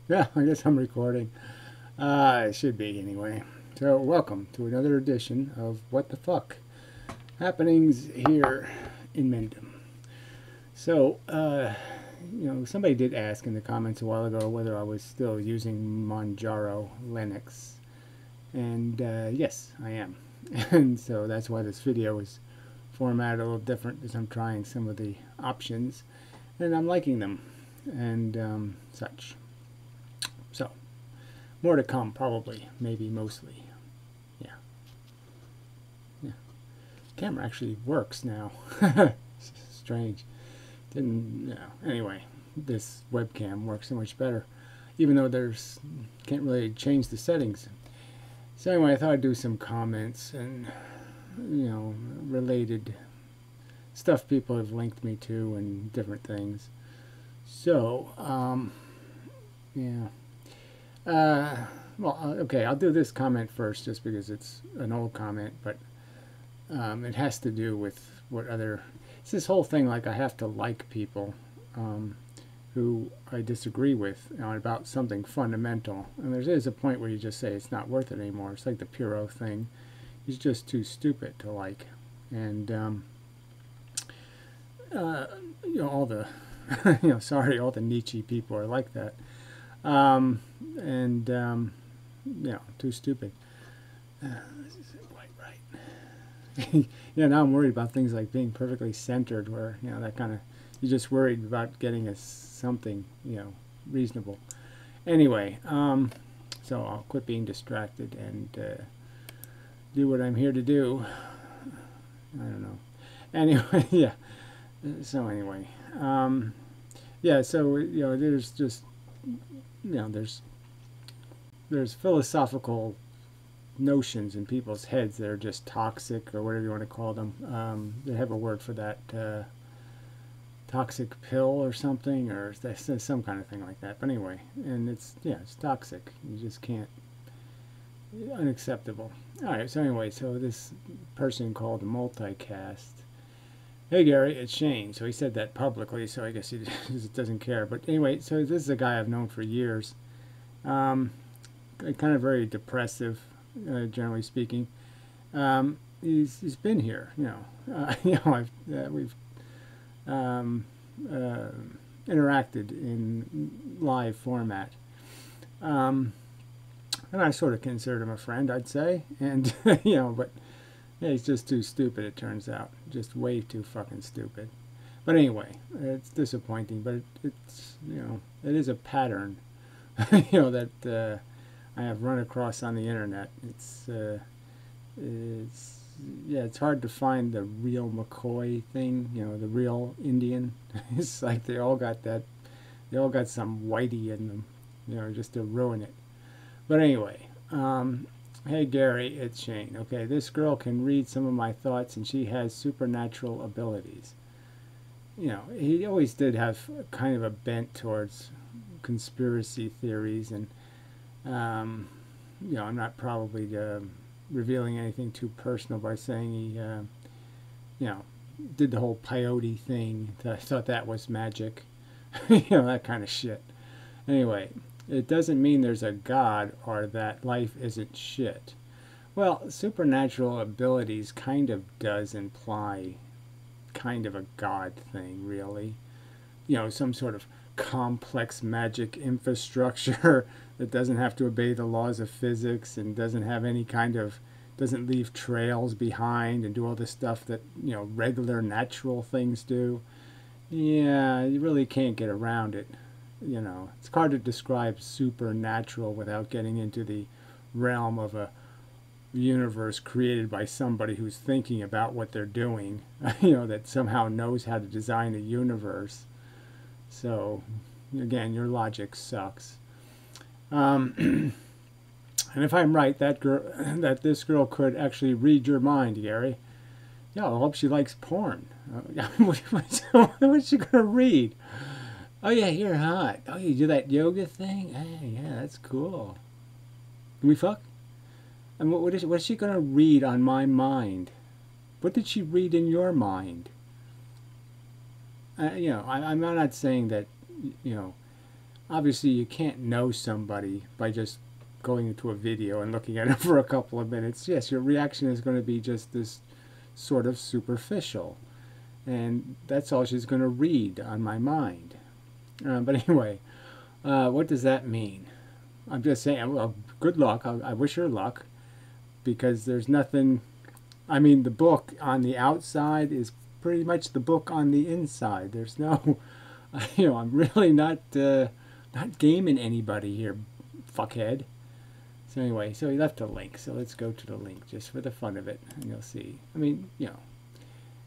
Yeah, I guess I'm recording. It should be anyway. So, welcome to another edition of What the Fuck Happenings here in Mendham. So, somebody did ask in the comments a while ago whether I was still using Manjaro Linux. And yes, I am. And so that's why this video is formatted a little different as I'm trying some of the options. And I'm liking them and such. So, more to come, probably, maybe, mostly. Yeah, yeah. Camera actually works now. Strange. Didn't, anyway, this webcam works so much better, even though there's, can't really change the settings. So anyway, I thought I'd do some comments and, related stuff people have linked me to and different things. So, yeah. Okay, I'll do this comment first just because it's an old comment, but it has to do with what other. It's this whole thing like I have to like people who I disagree with about something fundamental. And there is a point where you just say it's not worth it anymore. It's like the Puro thing. He's just too stupid to like. And, all the, sorry, all the Nietzsche people are like that. Too stupid. This isn't quite right. Now I'm worried about things like being perfectly centered, where that kind of you're just worried about getting us something reasonable. Anyway, so I'll quit being distracted and do what I'm here to do. I don't know. Anyway, yeah. So anyway, yeah. So there's just there's philosophical notions in people's heads that are just toxic or whatever you want to call them. They have a word for that, toxic pill or something, or some kind of thing like that. But anyway, and it's toxic. You just can't, unacceptable. All right. So anyway, so this person called multicast. Hey Gary, it's Shane. So he said that publicly, so I guess he doesn't care. But anyway, so this is a guy I've known for years. Kind of very depressive, generally speaking. He's been here, we've interacted in live format, and I sort of considered him a friend, I'd say, and but yeah, he's just too stupid. It turns out, just way too fucking stupid. But anyway, it's disappointing, but it's it is a pattern, that I have run across on the internet. It's hard to find the real McCoy thing, the real Indian. It's like they all got some whitey in them, just to ruin it. But anyway, hey Gary, it's Shane. Okay, this girl can read some of my thoughts and she has supernatural abilities. He always did have kind of a bent towards conspiracy theories, and I'm not probably revealing anything too personal by saying he, did the whole peyote thing. I thought that was magic, that kind of shit. Anyway, it doesn't mean there's a God or that life isn't shit. Well, supernatural abilities kind of does imply kind of a God thing, really. Some sort of complex magic infrastructure that doesn't have to obey the laws of physics and doesn't leave trails behind and do all this stuff that regular natural things do. Yeah, you really can't get around it. It's hard to describe supernatural without getting into the realm of a universe created by somebody who's thinking about what they're doing, that somehow knows how to design a universe. So, again, your logic sucks. And if I'm right, that this girl could actually read your mind, Gary. Yeah, I hope she likes porn. What's she gonna read? Oh yeah, you're hot. Oh, you do that yoga thing? Hey, yeah, that's cool. Can we fuck? And what's she gonna read on my mind? What did she read in your mind? I'm not saying that, obviously you can't know somebody by just going into a video and looking at it for a couple of minutes. Yes, your reaction is going to be just this sort of superficial, and that's all she's going to read on my mind. But anyway, what does that mean? I'm just saying, well, good luck. I wish her luck, because there's nothing. I mean, the book on the outside is pretty much the book on the inside. There's no, I'm really not gaming anybody here, fuckhead. So anyway, so he left a link. So let's go to the link just for the fun of it, and you'll see. I mean,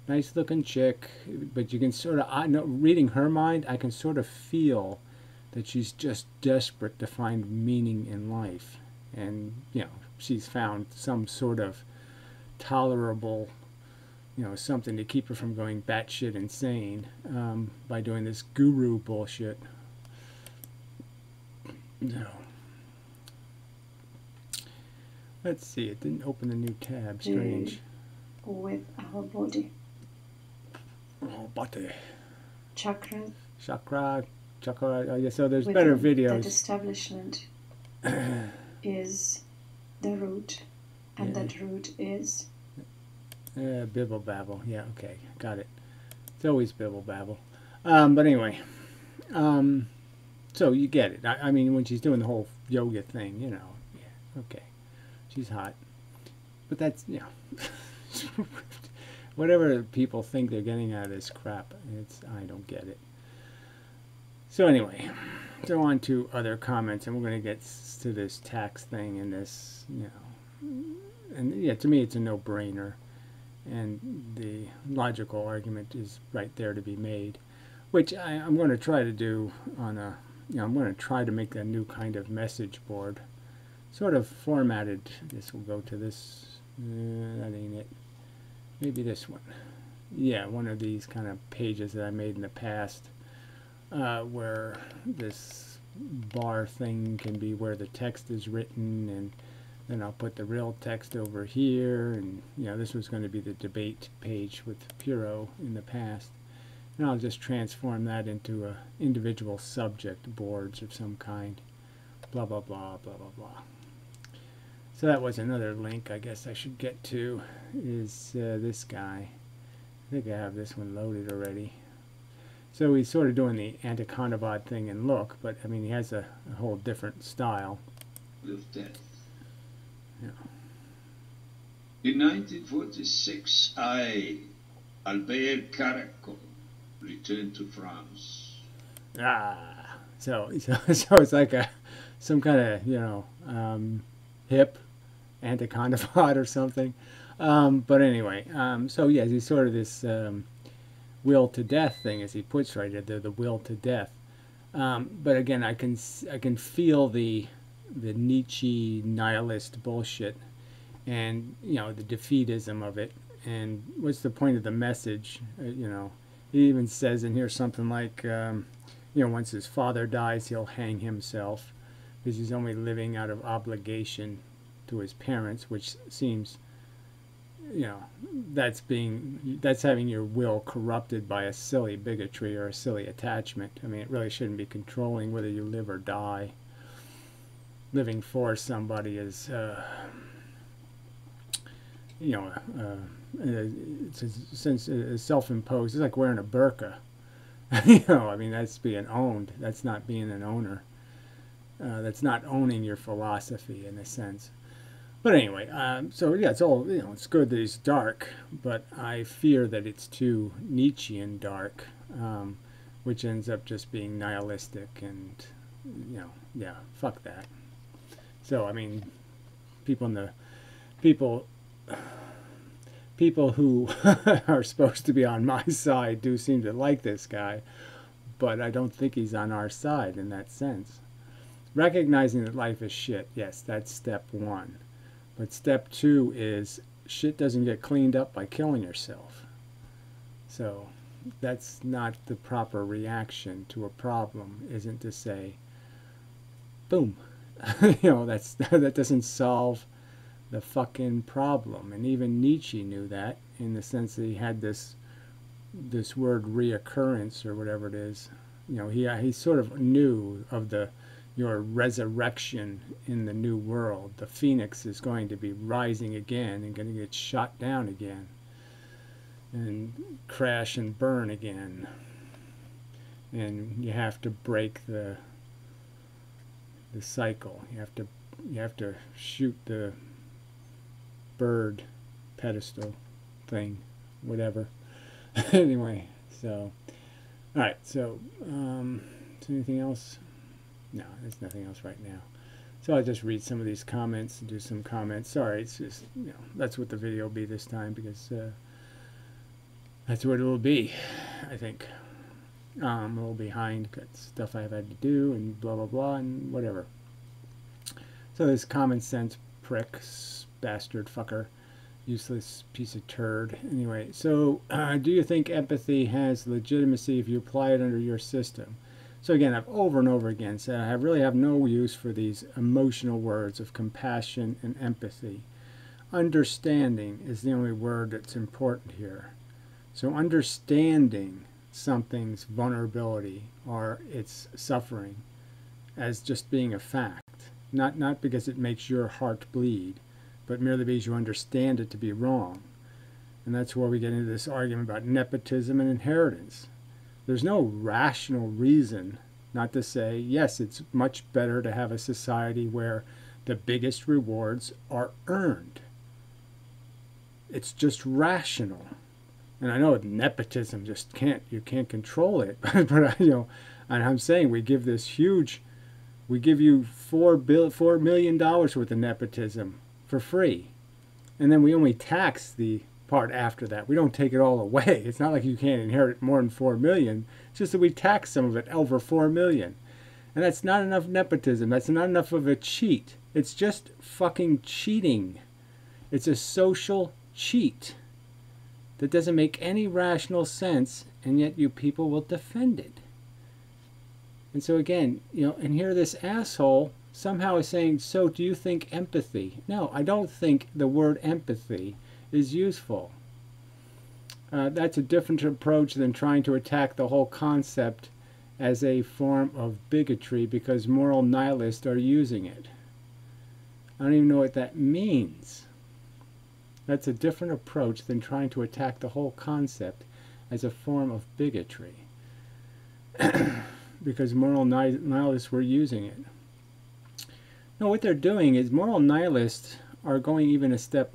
nice looking chick, but you can sort of, reading her mind, I can sort of feel that she's just desperate to find meaning in life. And, she's found some sort of tolerable, something to keep her from going batshit insane by doing this guru bullshit. No. Let's see, it didn't open the new tab. Strange. With our body. Oh, body. Chakra. Oh, yeah, so there's better videos. That establishment is the root, and that root is... Bibble babble. Yeah, okay, got it. It's always bibble babble. But anyway, so you get it. I mean, when she's doing the whole yoga thing, yeah, okay. She's hot. But that's, whatever people think they're getting out of this crap, I don't get it. So anyway, so on to other comments, and we're going to get to this tax thing and this, and yeah, to me it's a no-brainer, and the logical argument is right there to be made, which I'm going to try to do on a, I'm going to try to make a new kind of message board, sort of formatted. This will go to this, that ain't it, maybe this one, yeah, one of these kind of pages that I made in the past, where this bar thing can be where the text is written, and then I'll put the real text over here, and this was going to be the debate page with Puro in the past, and I'll just transform that into individual subject boards of some kind, blah blah blah blah blah blah. So that was another link I guess I should get to, is this guy. I think I have this one loaded already. So he's sort of doing the Anticonavad thing in look, but I mean he has a whole different style. WTF. Yeah. In 1946, Albert Caracol, returned to France. So it's like some kind of hip Anticonavad or something. But anyway, so yeah, he's sort of this will to death thing, as he puts right there, the will to death. But again, I can feel the Nietzsche nihilist bullshit, and the defeatism of it. And what's the point of the message? He even says in here something like, once his father dies, he'll hang himself because he's only living out of obligation to his parents, which seems, that's having your will corrupted by a silly bigotry or a silly attachment. I mean, it really shouldn't be controlling whether you live or die. Living for somebody is, it's self-imposed. It's like wearing a burqa. I mean, that's being owned. That's not being an owner. That's not owning your philosophy in a sense. But anyway, so yeah, it's all, it's good that he's dark, but I fear that it's too Nietzschean dark, which ends up just being nihilistic, and yeah, fuck that. So I mean, people who are supposed to be on my side do seem to like this guy, but I don't think he's on our side in that sense. Recognizing that life is shit, yes, that's step one. But step two is shit doesn't get cleaned up by killing yourself. So that's not the proper reaction to a problem, isn't to say, boom. That doesn't solve the fucking problem. And even Nietzsche knew that, in the sense that he had this word reoccurrence, or whatever it is. you know, he sort of knew of your resurrection in the new world. The phoenix is going to be rising again and going to get shot down again and crash and burn again. And you have to break the cycle. You have to shoot the bird pedestal thing, whatever. Anyway, so all right. So is anything else? No, there's nothing else right now. So I'll just read some of these comments and do some comments. Sorry, it's just, you know, that's what the video will be this time, because that's what it will be, I think. I'm a little behind, got stuff I've had to do and blah blah blah and whatever. So this common sense prick, bastard fucker, useless piece of turd. Anyway, so do you think empathy has legitimacy if you apply it under your system? So again, I've over and over again said I really have no use for these emotional words of compassion and empathy. Understanding is the only word that's important here. So understanding something's vulnerability or its suffering as just being a fact, not because it makes your heart bleed, but merely because you understand it to be wrong. And that's where we get into this argument about nepotism and inheritance. There's no rational reason not to say, yes, it's much better to have a society where the biggest rewards are earned. It's just rational. And I know nepotism just you can't control it, but you know, and I'm saying we give you $4 million worth of nepotism for free, and then we only tax the part after that. We don't take it all away. It's not like you can't inherit more than $4 million. It's just that we tax some of it over $4 million, and that's not enough nepotism. That's not enough of a cheat. It's just fucking cheating. It's a social cheat that doesn't make any rational sense, and yet you people will defend it. And so again, you know, and here this asshole somehow is saying, so do you think empathy? No, I don't think the word empathy is useful. That's a different approach than trying to attack the whole concept as a form of bigotry because moral nihilists are using it. I don't even know what that means. That's a different approach than trying to attack the whole concept as a form of bigotry. Because moral nihilists were using it. No, what they're doing is moral nihilists are going even a step.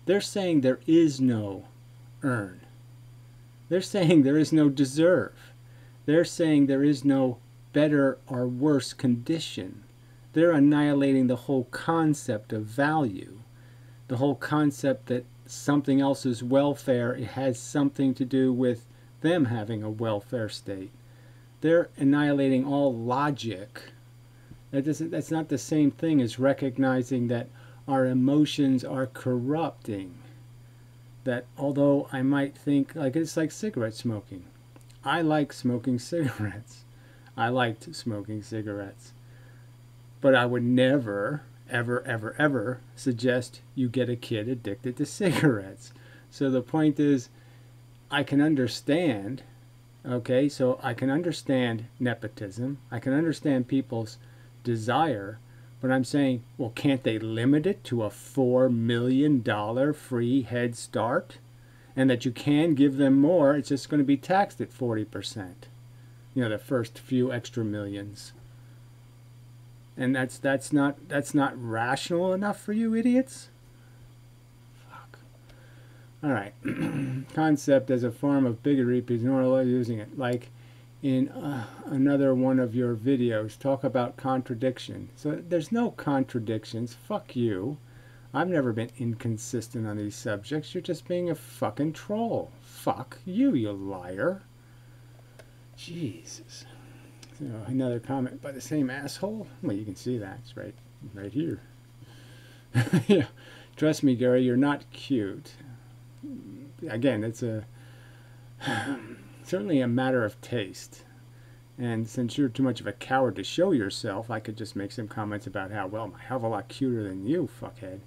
They're saying there is no earn. They're saying there is no deserve. They're saying there is no better or worse condition. They're annihilating the whole concept of value. The whole concept that something else's welfare, it has something to do with them having a welfare state. They're annihilating all logic. That's not the same thing as recognizing that our emotions are corrupting. That although I might think, like it's like cigarette smoking. I like smoking cigarettes. I liked smoking cigarettes. But I would never, ever, ever, ever suggest you get a kid addicted to cigarettes. So the point is, I can understand, okay, so I can understand nepotism. I can understand people's desire, but I'm saying, well, can't they limit it to a $4 million free head start? And that you can give them more, it's just going to be taxed at 40%. You know, the first few extra millions. And that's not rational enough for you idiots? Fuck. All right. Concept as a form of bigotry because no one is using it. Like in another one of your videos, talk about contradiction. So there's no contradictions. Fuck you. I've never been inconsistent on these subjects. You're just being a fucking troll. Fuck you, you liar. Jesus. So another comment by the same asshole. Well, you can see that. It's right here. Yeah. Trust me, Gary, you're not cute. Again, it's certainly a matter of taste. And since you're too much of a coward to show yourself, I could just make some comments about how, well, I'm a hell of a lot cuter than you, fuckhead.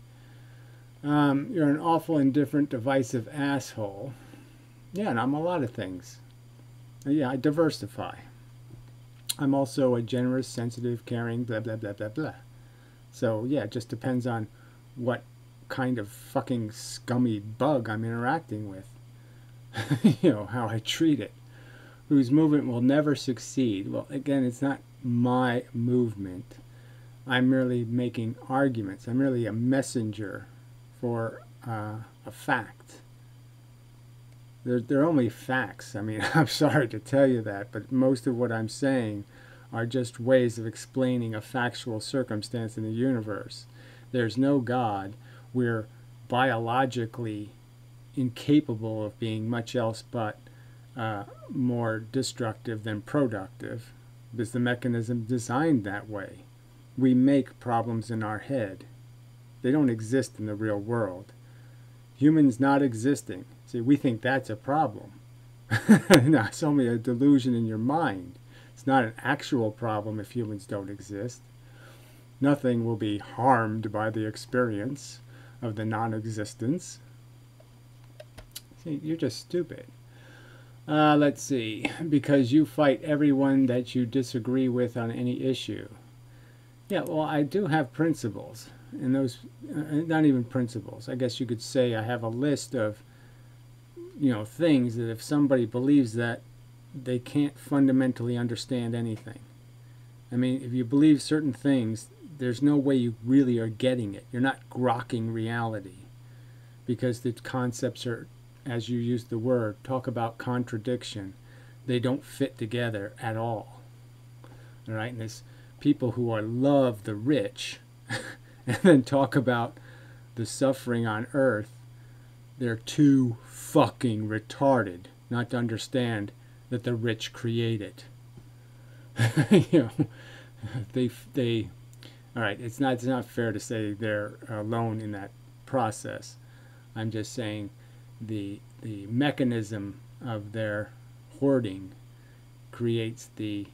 You're an awful, indifferent, divisive asshole. Yeah, and I'm a lot of things. Yeah, I diversify. I'm also a generous, sensitive, caring, blah, blah, blah, blah, blah. So, yeah, it just depends on what kind of fucking scummy bug I'm interacting with. You know, how I treat it. Whose movement will never succeed. Well, again, it's not my movement. I'm merely making arguments. I'm merely a messenger for a fact. They're only facts. I mean, I'm sorry to tell you that, but most of what I'm saying are just ways of explaining a factual circumstance in the universe. There's no God. We're biologically incapable of being much else but more destructive than productive, because the mechanism designed that way. We make problems in our head. They don't exist in the real world. Humans not existing. See, we think that's a problem. No, it's only a delusion in your mind. It's not an actual problem if humans don't exist. Nothing will be harmed by the experience of the non-existence. See, you're just stupid. Let's see. Because you fight everyone that you disagree with on any issue. Yeah, well, I do have principles. And those, not even principles. I guess you could say I have a list of, things that if somebody believes that, they can't fundamentally understand anything. I mean, if you believe certain things, there's no way you really are getting it. You're not grokking reality. Because the concepts are, as you use the word, talk about contradiction. They don't fit together at all. All right? And there's people who are love the rich and then talk about the suffering on earth. They're too fucking retarded not to understand that the rich create it. They all right, it's not fair to say they're alone in that process. I'm just saying the mechanism of their hoarding creates the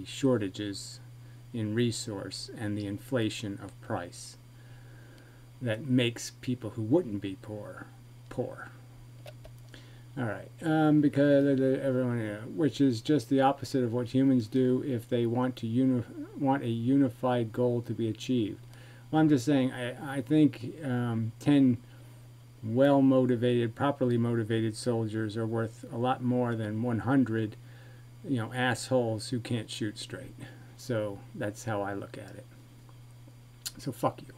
shortages in resource and the inflation of price that makes people who wouldn't be poor. All right, because everyone, which is just the opposite of what humans do if they want to want a unified goal to be achieved. Well, I'm just saying, I think 10 well-motivated, properly motivated soldiers are worth a lot more than 100, assholes who can't shoot straight. So that's how I look at it. So fuck you.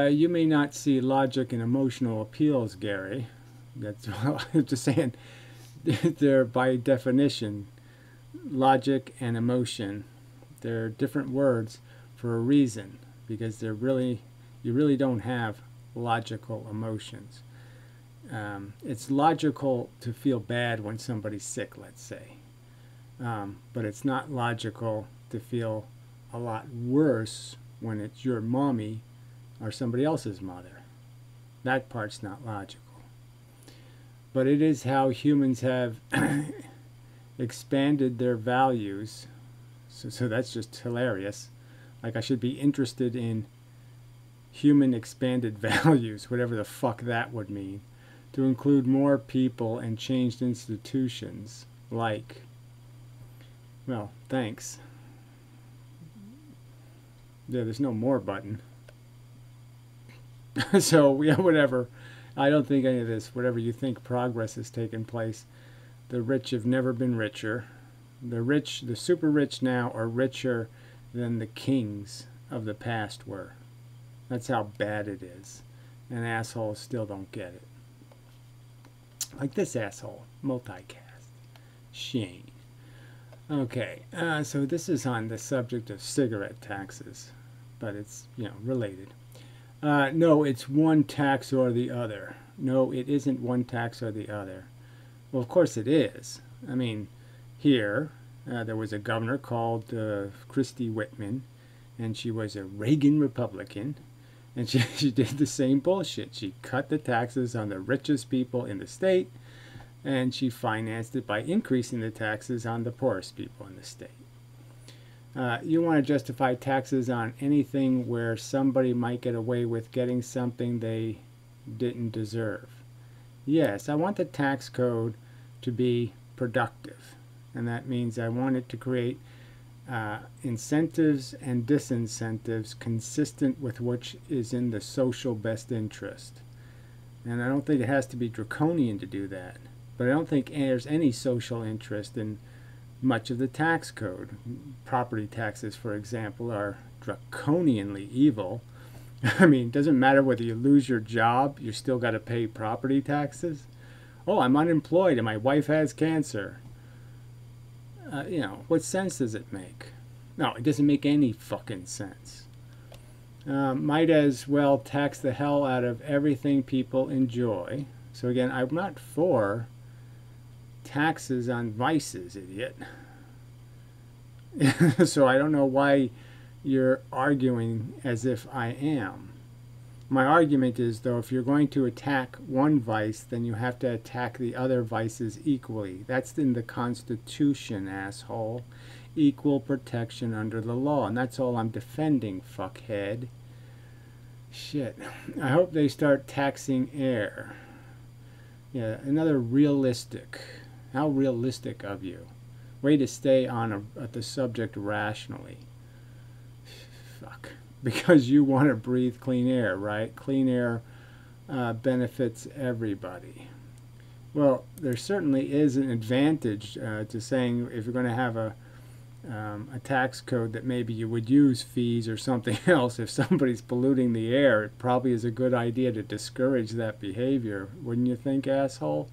You may not see logic and emotional appeals, Gary. That's I'm just saying. They're by definition logic and emotion. They're different words for a reason, because you really don't have logical emotions. It's logical to feel bad when somebody's sick, let's say. But it's not logical to feel a lot worse when it's your mommy or somebody else's mother. That part's not logical. But it is how humans have expanded their values. So that's just hilarious. Like, I should be interested in human expanded values, whatever the fuck that would mean, to include more people and changed institutions. Like, well, thanks. Yeah, there's no more button. So, yeah, whatever. I don't think any of this, whatever you think progress has taken place, the rich have never been richer. The rich, the super rich now, are richer than the kings of the past were. That's how bad it is. And assholes still don't get it. Like this asshole, multicast. Shane. Okay, so this is on the subject of cigarette taxes, but it's, related. No, it's one tax or the other. No, it isn't one tax or the other. Well, of course it is. I mean, here, there was a governor called Christy Whitman, and she was a Reagan Republican, and she did the same bullshit. She cut the taxes on the richest people in the state, and she financed it by increasing the taxes on the poorest people in the state. You want to justify taxes on anything where somebody might get away with getting something they didn't deserve. Yes, I want the tax code to be productive. And that means I want it to create incentives and disincentives consistent with which is in the social best interest. And I don't think it has to be draconian to do that. But I don't think there's any social interest in much of the tax code. Property taxes, for example, are draconianly evil. I mean, it doesn't matter whether you lose your job, you still got to pay property taxes. Oh, I'm unemployed and my wife has cancer. What sense does it make? No, it doesn't make any fucking sense. Might as well tax the hell out of everything people enjoy. So again, I'm not for taxes on vices, idiot. So I don't know why you're arguing as if I am. My argument is, though, if you're going to attack one vice, then you have to attack the other vices equally. That's in the Constitution, asshole. Equal protection under the law. And that's all I'm defending, fuckhead. Shit. I hope they start taxing air. Yeah, another realistic. How realistic of you. Way to stay on the subject rationally. Fuck. Because you want to breathe clean air, right? Clean air benefits everybody. Well, there certainly is an advantage to saying if you're going to have a tax code that maybe you would use fees or something else. If somebody's polluting the air, it probably is a good idea to discourage that behavior. Wouldn't you think, asshole?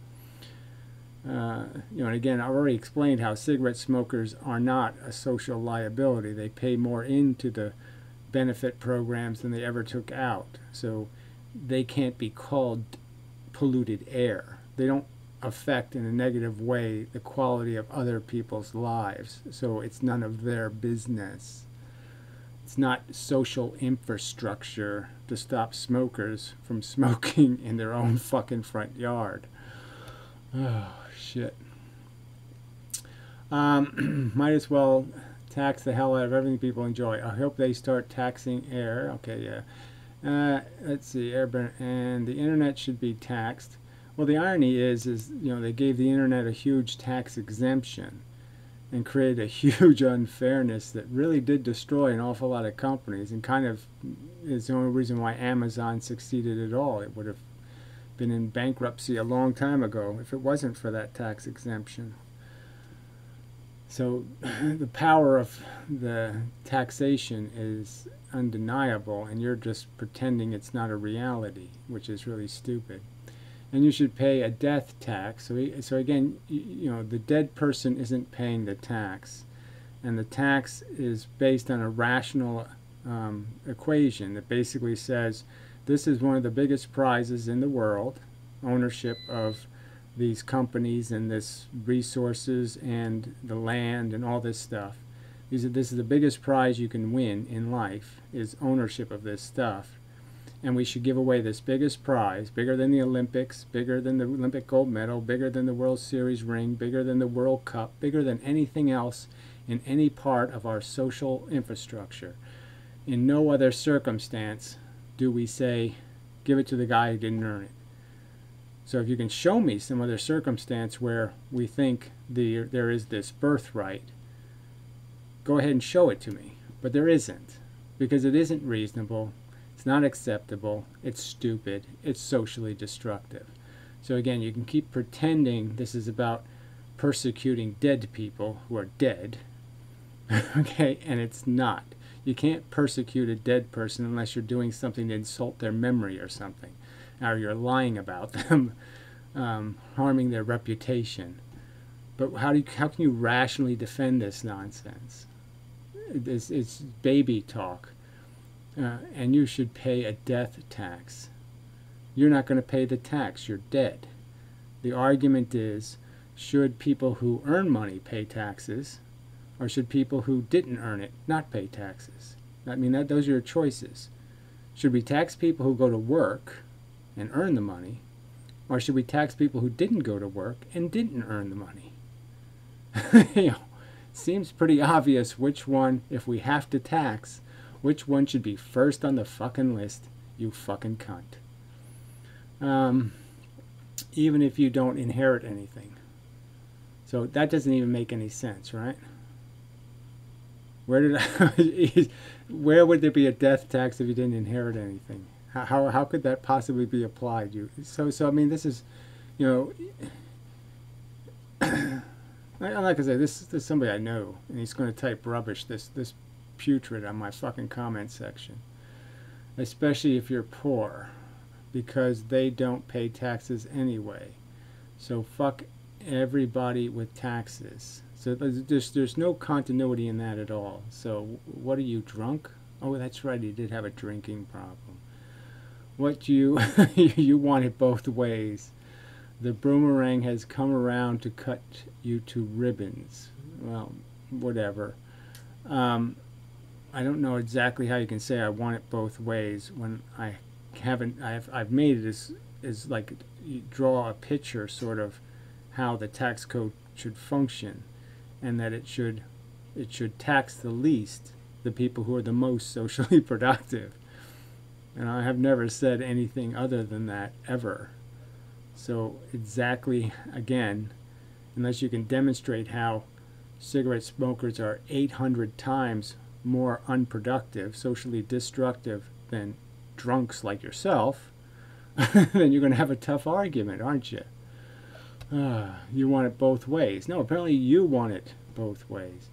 And again, I've already explained how cigarette smokers are not a social liability. They pay more into the benefit programs than they ever took out. So they can't be called polluted air. They don't affect in a negative way the quality of other people's lives. So it's none of their business. It's not social infrastructure to stop smokers from smoking in their own fucking front yard. Oh, shit. Might as well tax the hell out of everything people enjoy. I hope they start taxing air. Okay, yeah. Let's see, airborne, and the internet should be taxed. Well, the irony is they gave the internet a huge tax exemption and created a huge unfairness that really did destroy an awful lot of companies, and kind of is the only reason why Amazon succeeded at all. It would have been in bankruptcy a long time ago if it wasn't for that tax exemption. So the power of the taxation is undeniable, and you're just pretending it's not a reality, which is really stupid. And you should pay a death tax. So again, the dead person isn't paying the tax, and the tax is based on a rational equation that basically says this is one of the biggest prizes in the world, ownership of these companies and this resources and the land and all this stuff. This is the biggest prize you can win in life, is ownership of this stuff. And we should give away this biggest prize, bigger than the Olympics, bigger than the Olympic gold medal, bigger than the World Series ring, bigger than the World Cup, bigger than anything else in any part of our social infrastructure. In no other circumstance do we say, give it to the guy who didn't earn it. So if you can show me some other circumstance where we think there is this birthright, go ahead and show it to me. But there isn't, because it isn't reasonable, it's not acceptable, it's stupid, it's socially destructive. So again, you can keep pretending this is about persecuting dead people who are dead, okay, and it's not. You can't persecute a dead person unless you're doing something to insult their memory or something, or you're lying about them, harming their reputation. But how can you rationally defend this nonsense? It's baby talk. And you should pay a death tax. You're not going to pay the tax. You're dead. The argument is, should people who earn money pay taxes, or should people who didn't earn it not pay taxes? I mean, those are your choices. Should we tax people who go to work and earn the money, or should we tax people who didn't go to work and didn't earn the money? Seems pretty obvious which one, if we have to tax, which one should be first on the fucking list, you fucking cunt. Even if you don't inherit anything. So that doesn't even make any sense, right? Where did I, where would there be a death tax if you didn't inherit anything? How could that possibly be applied? So I mean, this is, you know, like I say, this is somebody I know, and he's going to type rubbish, this putrid on my fucking comment section. Especially if you're poor, because they don't pay taxes anyway. So fuck everybody with taxes. So there's no continuity in that at all. So what are you, drunk? Oh, that's right, he did have a drinking problem. What you you want it both ways. The boomerang has come around to cut you to ribbons. Well, whatever. I don't know exactly how you can say I want it both ways when I haven't. I've made it as like you draw a picture, sort of how the tax code should function, and that it should tax the least the people who are the most socially productive. And I have never said anything other than that ever. So exactly, again, unless you can demonstrate how cigarette smokers are 800 times more unproductive, socially destructive than drunks like yourself, then you're going to have a tough argument, aren't you? You want it both ways. No, apparently you want it both ways.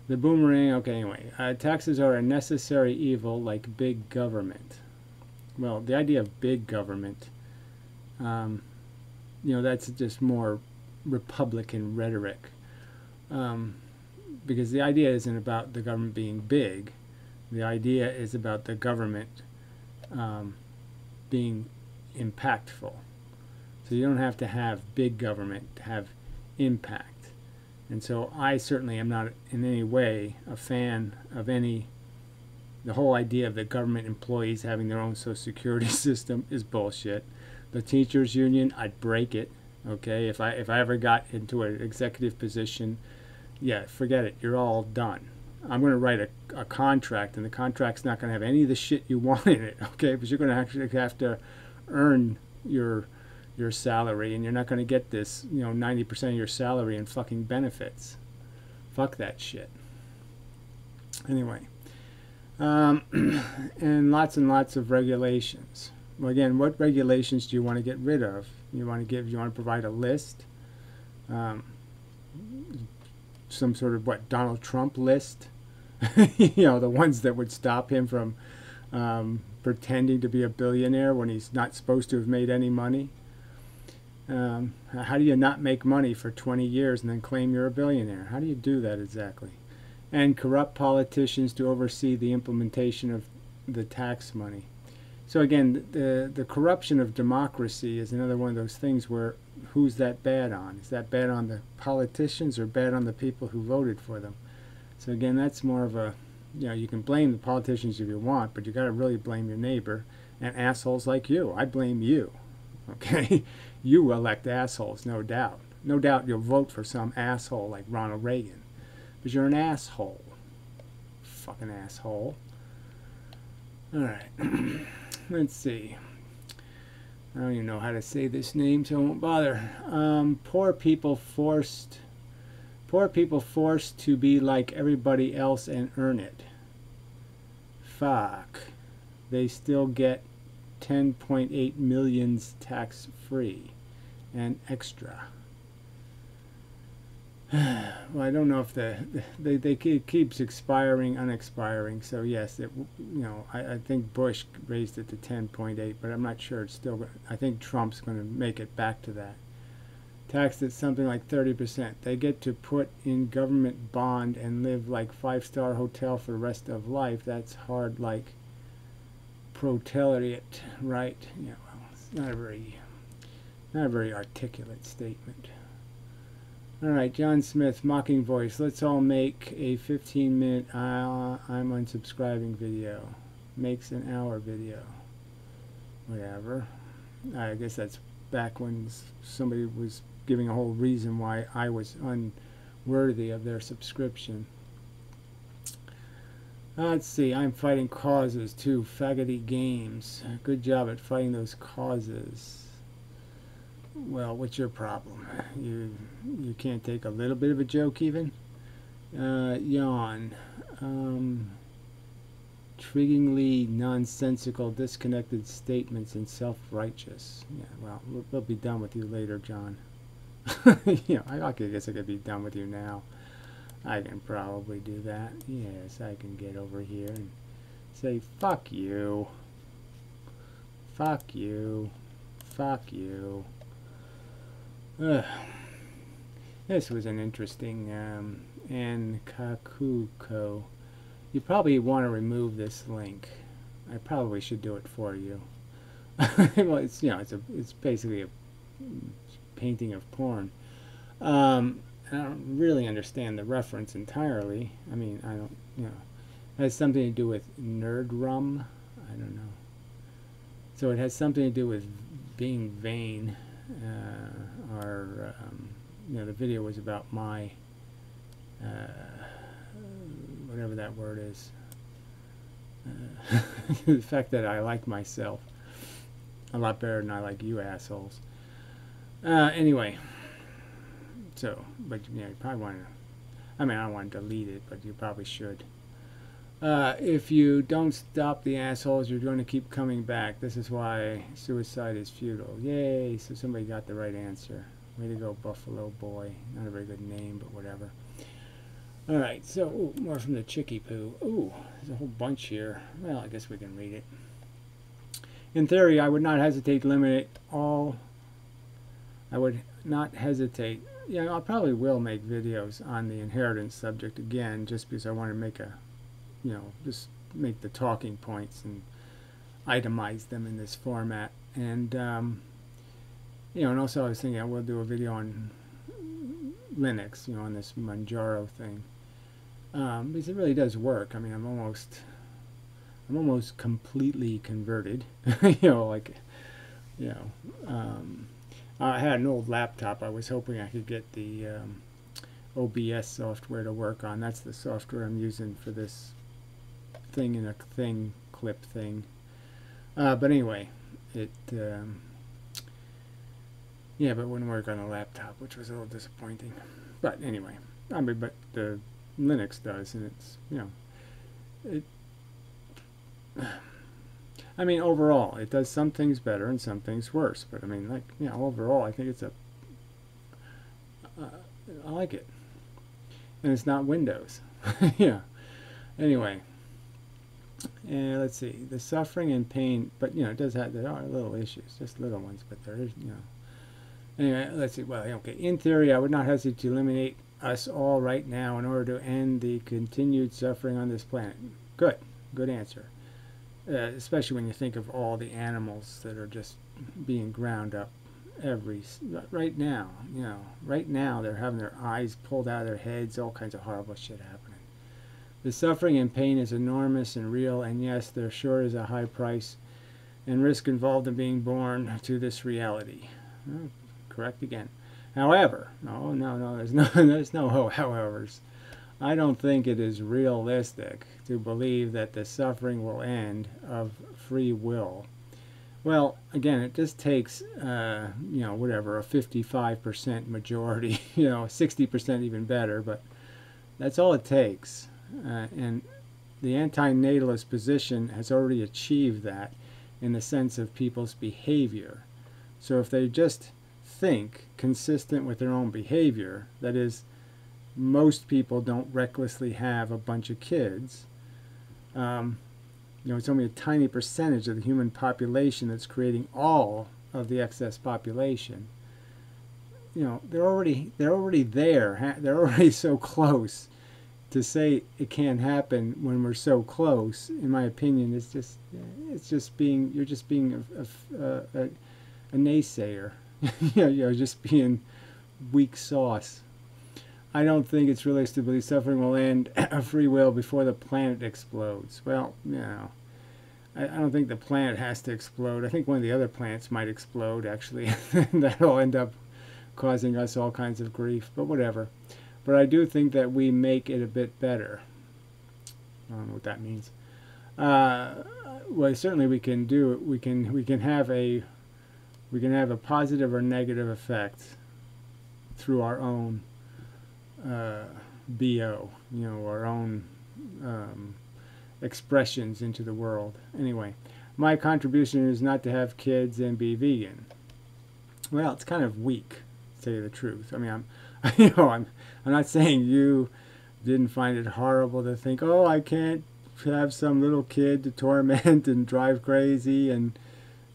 The boomerang, okay, anyway. Taxes are a necessary evil like big government. Well, the idea of big government, you know, that's just more Republican rhetoric. Because the idea isn't about the government being big. The idea is about the government being impactful. So you don't have to have big government to have impact. And so I certainly am not in any way a fan of the whole idea of the government employees having their own social security system is bullshit. The teachers union, I'd break it. Okay, if I ever got into an executive position, yeah, forget it. You're all done. I'm going to write a contract, and the contract's not going to have any of the shit you want in it, okay? But you're going to actually have to earn your salary, and you're not going to get this, you know, 90% of your salary in fucking benefits. Fuck that shit. Anyway, and lots of regulations. Well, again, what regulations do you want to get rid of? You want to provide a list? Some sort of Donald Trump list? You know, the ones that would stop him from pretending to be a billionaire when he's not supposed to have made any money. How do you not make money for 20 years and then claim you're a billionaire? How do you do that exactly? And corrupt politicians to oversee the implementation of the tax money. So again, the corruption of democracy is another one of those things where who's that bad on? Is that bad on the politicians or bad on the people who voted for them? So again, that's more of a, you know, you can blame the politicians if you want, but you got to really blame your neighbor and assholes like you. I blame you. Okay? You elect assholes, no doubt. No doubt you'll vote for some asshole like Ronald Reagan. Because you're an asshole. Fucking asshole. Alright. Let's see. I don't even know how to say this name, so I won't bother. Poor people forced to be like everybody else and earn it. Fuck. They still get 10.8 millions tax free and extra. Well, I don't know if it keeps expiring, unexpiring. So yes, you know, I think Bush raised it to 10.8, but I'm not sure it's still. I think Trump's going to make it back to that. Taxed at something like 30%. They get to put in government bond and live like 5-star hotel for the rest of life. That's hard, like proletariat, right? Yeah, well, it's not a very articulate statement. Alright, John Smith, mocking voice. Let's all make a 15-minute I'm unsubscribing video. Makes an hour video. Whatever. I guess that's back when somebody was giving a whole reason why I was unworthy of their subscription. Let's see, I'm fighting causes too. Faggoty games. Good job at fighting those causes. Well, what's your problem? You can't take a little bit of a joke even? Yawn. Triggeringly nonsensical, disconnected statements and self-righteous. Yeah, well, we'll be done with you later, John. I guess I could be done with you now. I can probably do that. Yes, I can get over here and say, fuck you. Fuck you. Fuck you. Ugh. This was an interesting Ankakuko. You probably want to remove this link. I probably should do it for you. Well, it's basically a painting of porn. I don't really understand the reference entirely. I mean, I don't, it has something to do with nerd rum. I don't know. So it has something to do with being vain, the video was about my, whatever that word is, the fact that I like myself a lot better than I like you assholes. Anyway, so, but you probably want to, I mean, I don't want to delete it, but you probably should. If you don't stop the assholes, you're going to keep coming back. This is why suicide is futile. Yay, so somebody got the right answer. Way to go, Buffalo Boy. Not a very good name, but whatever. Alright, so, ooh, more from the Chicky Poo. Ooh, there's a whole bunch here. Well, I guess we can read it. In theory, I would not hesitate to eliminate all. I would not hesitate. Yeah, I probably will make videos on the inheritance subject again, just because I want to make a, just make the talking points and itemize them in this format. And, and also I was thinking I will do a video on Linux, on this Manjaro thing. Because it really does work. I mean, I'm almost completely converted. I had an old laptop. I was hoping I could get the OBS software to work on. That's the software I'm using for this thing in a thing clip thing. But anyway, it but it wouldn't work on a laptop, which was a little disappointing. But anyway, I mean, but the Linux does, and it's I mean, overall, it does some things better and some things worse. But I mean, overall, I think it's I like it, and it's not Windows. Yeah. Anyway, and let's see, the suffering and pain, but it does have, there are little issues, just little ones, but there is, Anyway, let's see. Well, okay. In theory, I would not hesitate to eliminate us all right now in order to end the continued suffering on this planet. Good answer. Especially when you think of all the animals that are just being ground up right now. Right now they're having their eyes pulled out of their heads, all kinds of horrible shit happening. The suffering and pain is enormous and real, and yes, there sure is a high price and risk involved in being born to this reality. Oh, correct again. However, no, there's no howevers. I don't think it is realistic to believe that the suffering will end of free will. Well, again, it just takes, whatever, a 55% majority, 60% even better, but that's all it takes. And the antinatalist position has already achieved that in the sense of people's behavior. So if they just think consistent with their own behavior, that is, most people don't recklessly have a bunch of kids. It's only a tiny percentage of the human population that's creating all of the excess population. They're already there. They're already so close. To say it can't happen when we're so close, in my opinion, you're just being a naysayer. Just being weak sauce. I don't think it's realistic to believe suffering will end of free will before the planet explodes. Well, I don't think the planet has to explode. I think one of the other planets might explode, actually. That'll end up causing us all kinds of grief, but whatever. But I do think that we make it a bit better. I don't know what that means. Well, certainly we can do it. We can have a we can have a positive or negative effect through our own BO, our own expressions into the world. Anyway, my contribution is not to have kids and be vegan. Well, it's kind of weak, to tell you the truth. I mean, I'm not saying you didn't find it horrible to think, oh, I can't have some little kid to torment and drive crazy and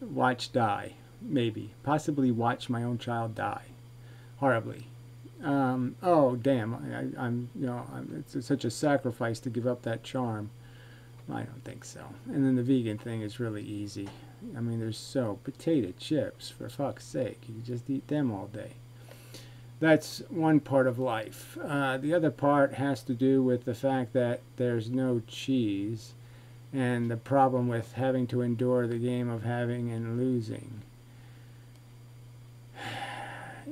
watch die. Maybe, possibly watch my own child die horribly. Oh, damn! It's such a sacrifice to give up that charm. I don't think so. And then the vegan thing is really easy. I mean, there's potato chips, for fuck's sake. You just eat them all day. That's one part of life. The other part has to do with the fact that there's no cheese and the problem with having to endure the game of having and losing.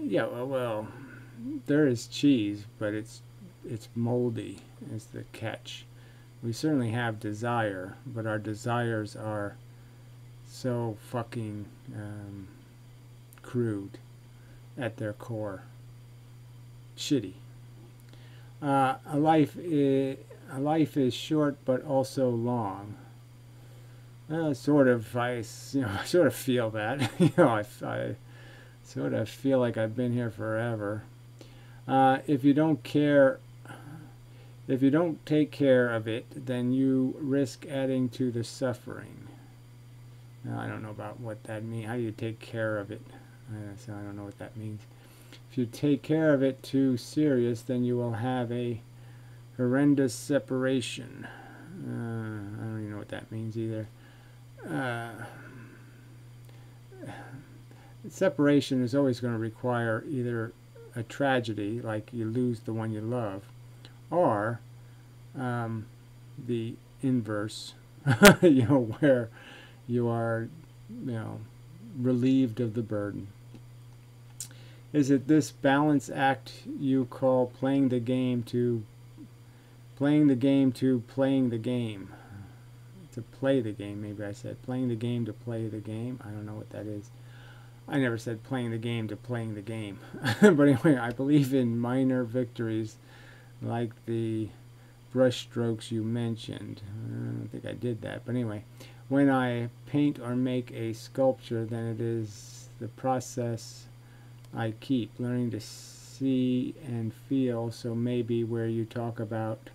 Yeah, well, there is cheese, but it's moldy is the catch. We certainly have desire, but our desires are so fucking crude at their core. Shitty. A life is short, but also long. Sort of. I sort of feel that. I sort of feel like I've been here forever. If you don't take care of it, then you risk adding to the suffering. Now, I don't know about what that means. How do you take care of it? So I don't know what that means. If you take care of it too serious, then you will have a horrendous separation. I don't even know what that means either. Separation is always going to require either a tragedy, like you lose the one you love, or the inverse, where you are, relieved of the burden. Is it this balance act you call playing the game to playing the game? To play the game, maybe I said. Playing the game to play the game. I don't know what that is. I never said playing the game to playing the game. But anyway, I believe in minor victories like the brush strokes you mentioned. I don't think I did that. But anyway, when I paint or make a sculpture, then it is the process I keep learning to see and feel. So maybe where you talk about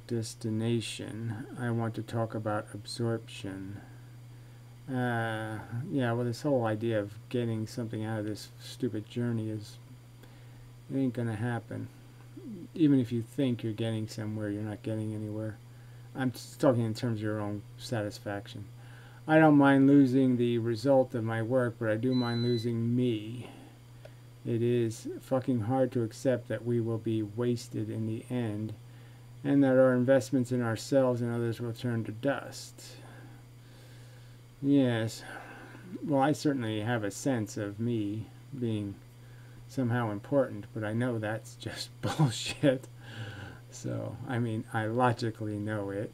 destination, I want to talk about absorption. Yeah, well, this whole idea of getting something out of this stupid journey it ain't gonna happen. Even if you think you're getting somewhere, you're not getting anywhere. I'm just talking in terms of your own satisfaction. I don't mind losing the result of my work, but I do mind losing me. It is fucking hard to accept that we will be wasted in the end, and that our investments in ourselves and others will turn to dust. Yes. Well, I certainly have a sense of me being somehow important, but I know that's just bullshit. So, I mean, I logically know it.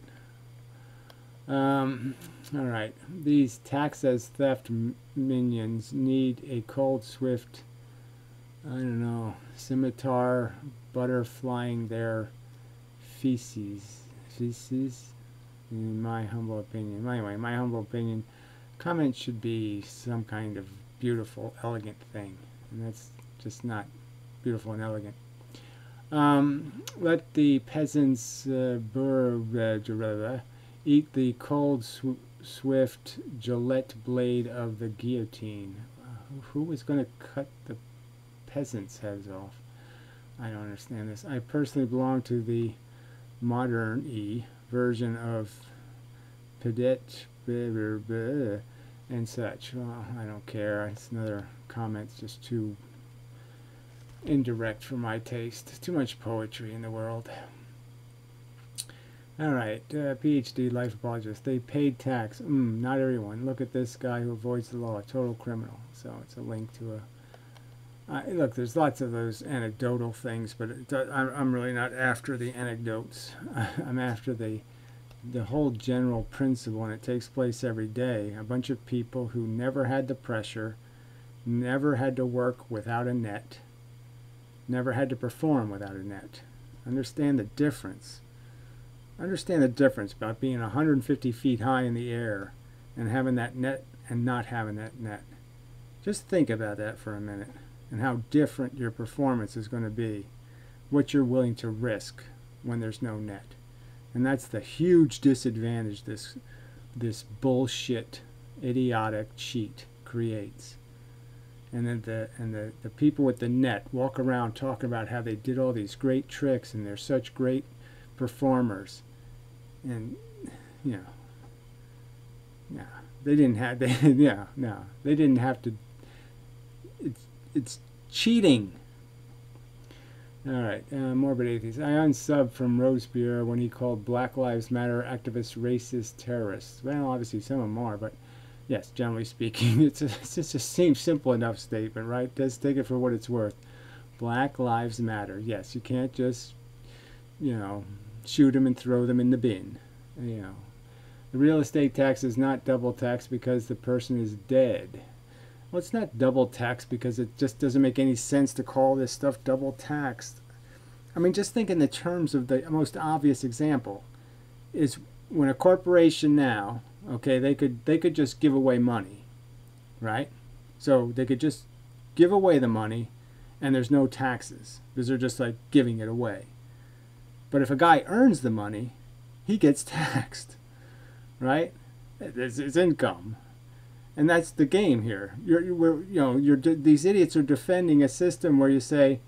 Alright. These tax as theft minions need a cold, swift, I don't know, scimitar butterflying their feces. In my humble opinion. Anyway, my humble opinion, comments should be some kind of beautiful, elegant thing. And that's just not beautiful and elegant. Let the peasants eat the cold, swift Gillette blade of the guillotine. Who was going to cut the peasants' heads off? I don't understand this. I personally belong to the modern-y version of Pedet and such. Well, I don't care. It's another comment. It's just too indirect for my taste. Too much poetry in the world. Alright, PhD, life apologist. They paid tax. Not everyone. Look at this guy who avoids the law. A total criminal. So it's a link to a... look, there's lots of those anecdotal things, but I'm really not after the anecdotes. I'm after the the whole general principle, and it takes place every day. A bunch of people who never had the pressure, never had to work without a net, never had to perform without a net. Understand the difference. Understand the difference about being 150 feet high in the air and having that net and not having that net. Just think about that for a minute and how different your performance is going to be, what you're willing to risk when there's no net. And that's the huge disadvantage this bullshit, idiotic cheat creates. And then the people with the net walk around talking about how they did all these great tricks and they're such great performers. And you know, yeah, they didn't have they didn't have to. It's cheating. All right, morbid atheist. I unsubbed from Robespierre when he called Black Lives Matter activists racist terrorists. Well, obviously some of them are, but yes, generally speaking, it's just a seems simple enough statement, right? Just take it for what it's worth. Black Lives Matter. Yes, you can't just, you know, shoot them and throw them in the bin. You know, the real estate tax is not double tax because the person is dead. Well, it's not double tax because it just doesn't make any sense to call this stuff double taxed. I mean, just think in the terms of the most obvious example is when a corporation now, okay, they could just give away money, right? So they could just give away the money and there's no taxes because they're just like giving it away. But if a guy earns the money, he gets taxed, right? It's income. And that's the game here. These idiots are defending a system where you say,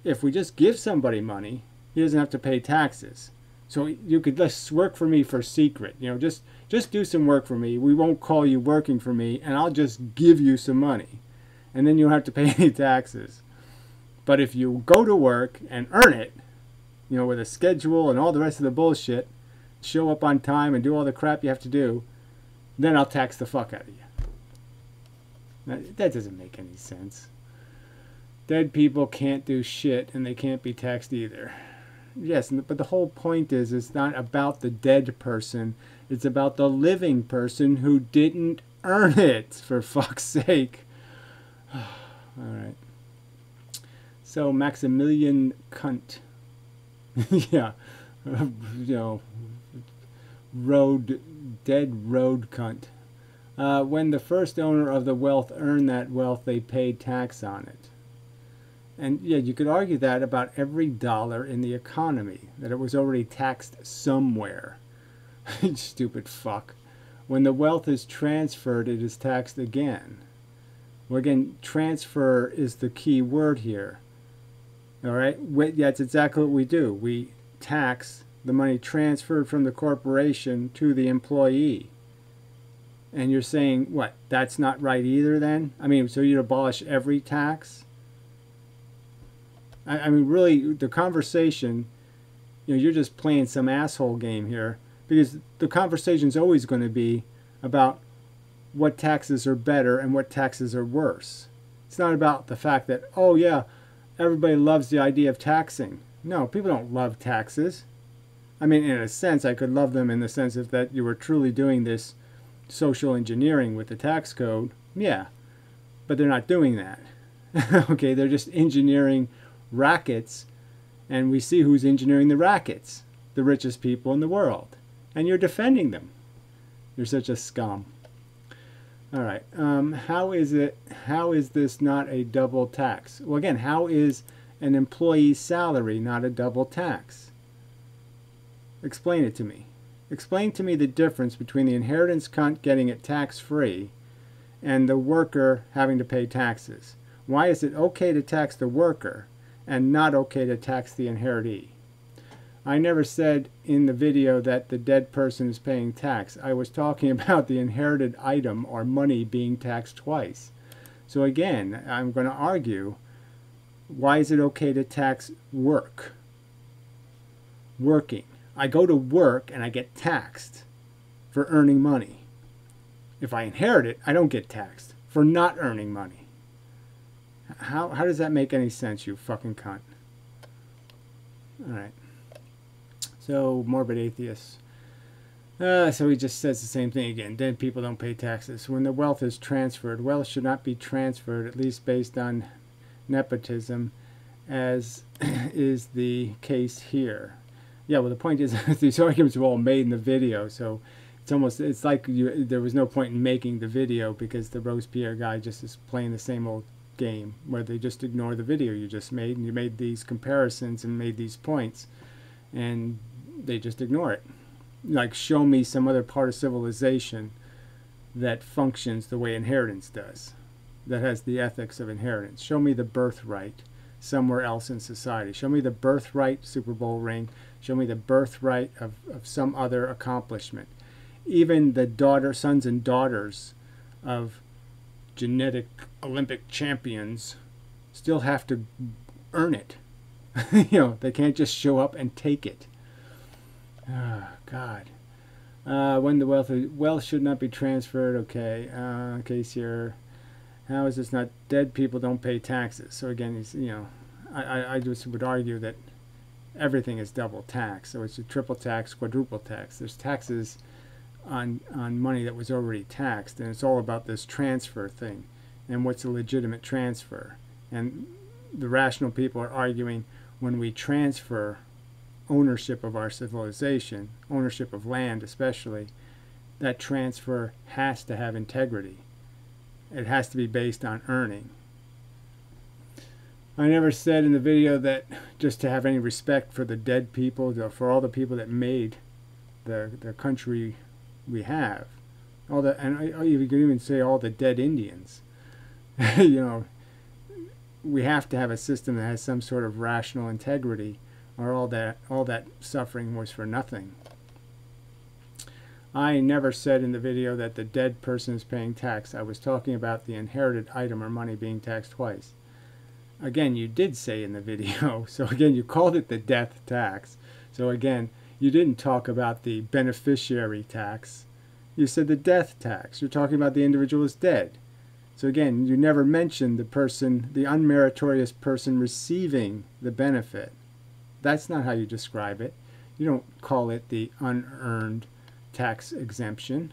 if we just give somebody money, he doesn't have to pay taxes. So you could just work for me for secret. You know, just do some work for me. We won't call you working for me, and I'll just give you some money, and then you don't have to pay any taxes. But if you go to work and earn it, you know, with a schedule and all the rest of the bullshit, show up on time and do all the crap you have to do, then I'll tax the fuck out of you. That doesn't make any sense. Dead people can't do shit and they can't be taxed either. Yes, but the whole point is it's not about the dead person. It's about the living person who didn't earn it, for fuck's sake. All right. So Maximilian Cunt. Yeah. You know, dead road cunt. When the first owner of the wealth earned that wealth, they paid tax on it. And yeah, you could argue that about every dollar in the economy, that it was already taxed somewhere. Stupid fuck. When the wealth is transferred, it is taxed again. Well, again, transfer is the key word here. All right? Yeah, it's exactly what we do. We tax the money transferred from the corporation to the employee. And you're saying, what, that's not right either then? I mean, so you'd abolish every tax? I mean, really, the conversation, you know, you're just playing some asshole game here. Because the conversation's always going to be about what taxes are better and what taxes are worse. It's not about the fact that, oh yeah, everybody loves the idea of taxing. No, people don't love taxes. I mean, in a sense, I could love them in the sense of that you were truly doing this social engineering with the tax code. Yeah, but they're not doing that. Okay, they're just engineering rackets, and we see who's engineering the rackets. The richest people in the world. And you're defending them. You're such a scum. All right. How is this not a double tax? Well, again, how is an employee's salary not a double tax? Explain it to me. Explain to me the difference between the inheritance cunt getting it tax-free and the worker having to pay taxes. Why is it okay to tax the worker and not okay to tax the inheritee? I never said in the video that the dead person is paying tax. I was talking about the inherited item or money being taxed twice. So again, I'm going to argue, why is it okay to tax work? Working. I go to work and I get taxed for earning money. If I inherit it, I don't get taxed for not earning money. How does that make any sense, you fucking cunt? All right. So, morbid atheists. So he just says the same thing again. Dead people don't pay taxes. When the wealth is transferred, wealth should not be transferred, at least based on nepotism, as is the case here. Yeah, well, the point is, these arguments were all made in the video, so it's like there was no point in making the video because the Robespierre guy just is playing the same old game where they just ignore the video you just made, and you made these comparisons and made these points, and they just ignore it. Like, show me some other part of civilization that functions the way inheritance does, that has the ethics of inheritance. Show me the birthright somewhere else in society. Show me the birthright Super Bowl ring. Show me the birthright of some other accomplishment. Even the sons and daughters of genetic Olympic champions still have to earn it. They can't just show up and take it. Oh, God. When the wealth should not be transferred. Okay. Case here. How is this not? Dead people don't pay taxes. So again, I just would argue that everything is double tax. So it's a triple tax, quadruple tax. There's taxes on money that was already taxed, and it's all about this transfer thing and what's a legitimate transfer. And the rational people are arguing when we transfer ownership of our civilization, ownership of land especially, that transfer has to have integrity. It has to be based on earning. I never said in the video that just to have any respect for the dead people, for all the people that made the country we have, and you can even say all the dead Indians. We have to have a system that has some sort of rational integrity, or all that suffering was for nothing. I never said in the video that the dead person is paying tax. I was talking about the inherited item or money being taxed twice. Again, you did say in the video, so again, you called it the death tax. So again, you didn't talk about the beneficiary tax. You said the death tax. You're talking about the individual is dead. So again, you never mentioned the person, the unmeritorious person receiving the benefit. That's not how you describe it. You don't call it the unearned tax exemption.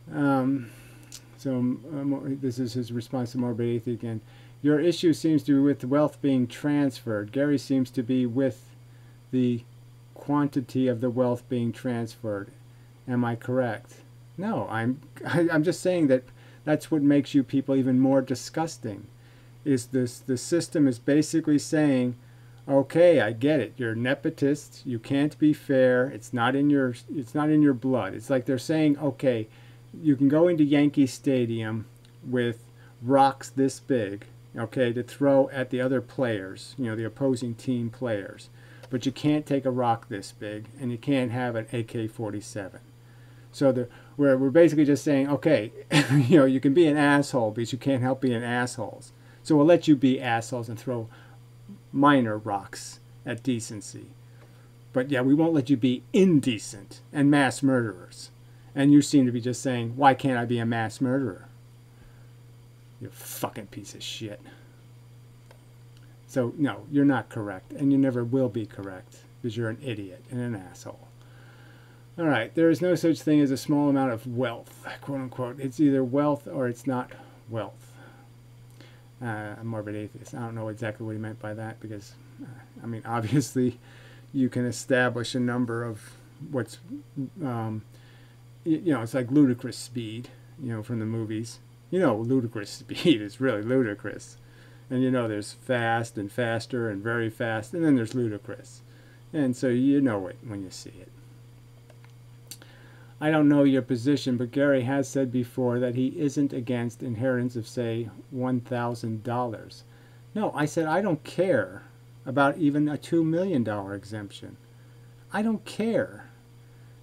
This is his response to Morbid Atheist again. Your issue seems to be with wealth being transferred. Gary seems to be with the quantity of the wealth being transferred. Am I correct? No, I'm just saying that that's what makes you people even more disgusting. Is this the system is basically saying, okay, I get it. You're nepotist. You can't be fair. It's not in your blood. It's like they're saying, okay, you can go into Yankee Stadium with rocks this big, okay, to throw at the other players, the opposing team players. But you can't take a rock this big, and you can't have an AK-47. So we're basically just saying, okay, you can be an asshole because you can't help being assholes. So we'll let you be assholes and throw minor rocks at decency. But yeah, we won't let you be indecent and mass murderers. And you seem to be just saying, why can't I be a mass murderer? You fucking piece of shit. So no, you're not correct, and you never will be correct because you're an idiot and an asshole. All right, there is no such thing as a small amount of wealth, quote unquote. It's either wealth or it's not wealth. A morbid atheist. I don't know exactly what he meant by that because, obviously you can establish a number of what's, it's like ludicrous speed, from the movies. Ludicrous speed is really ludicrous. And there's fast and faster and very fast, and then there's ludicrous. And so you know it when you see it. I don't know your position, but Gary has said before that he isn't against inheritance of, say, $1,000. No, I said I don't care about even a $2 million exemption. I don't care.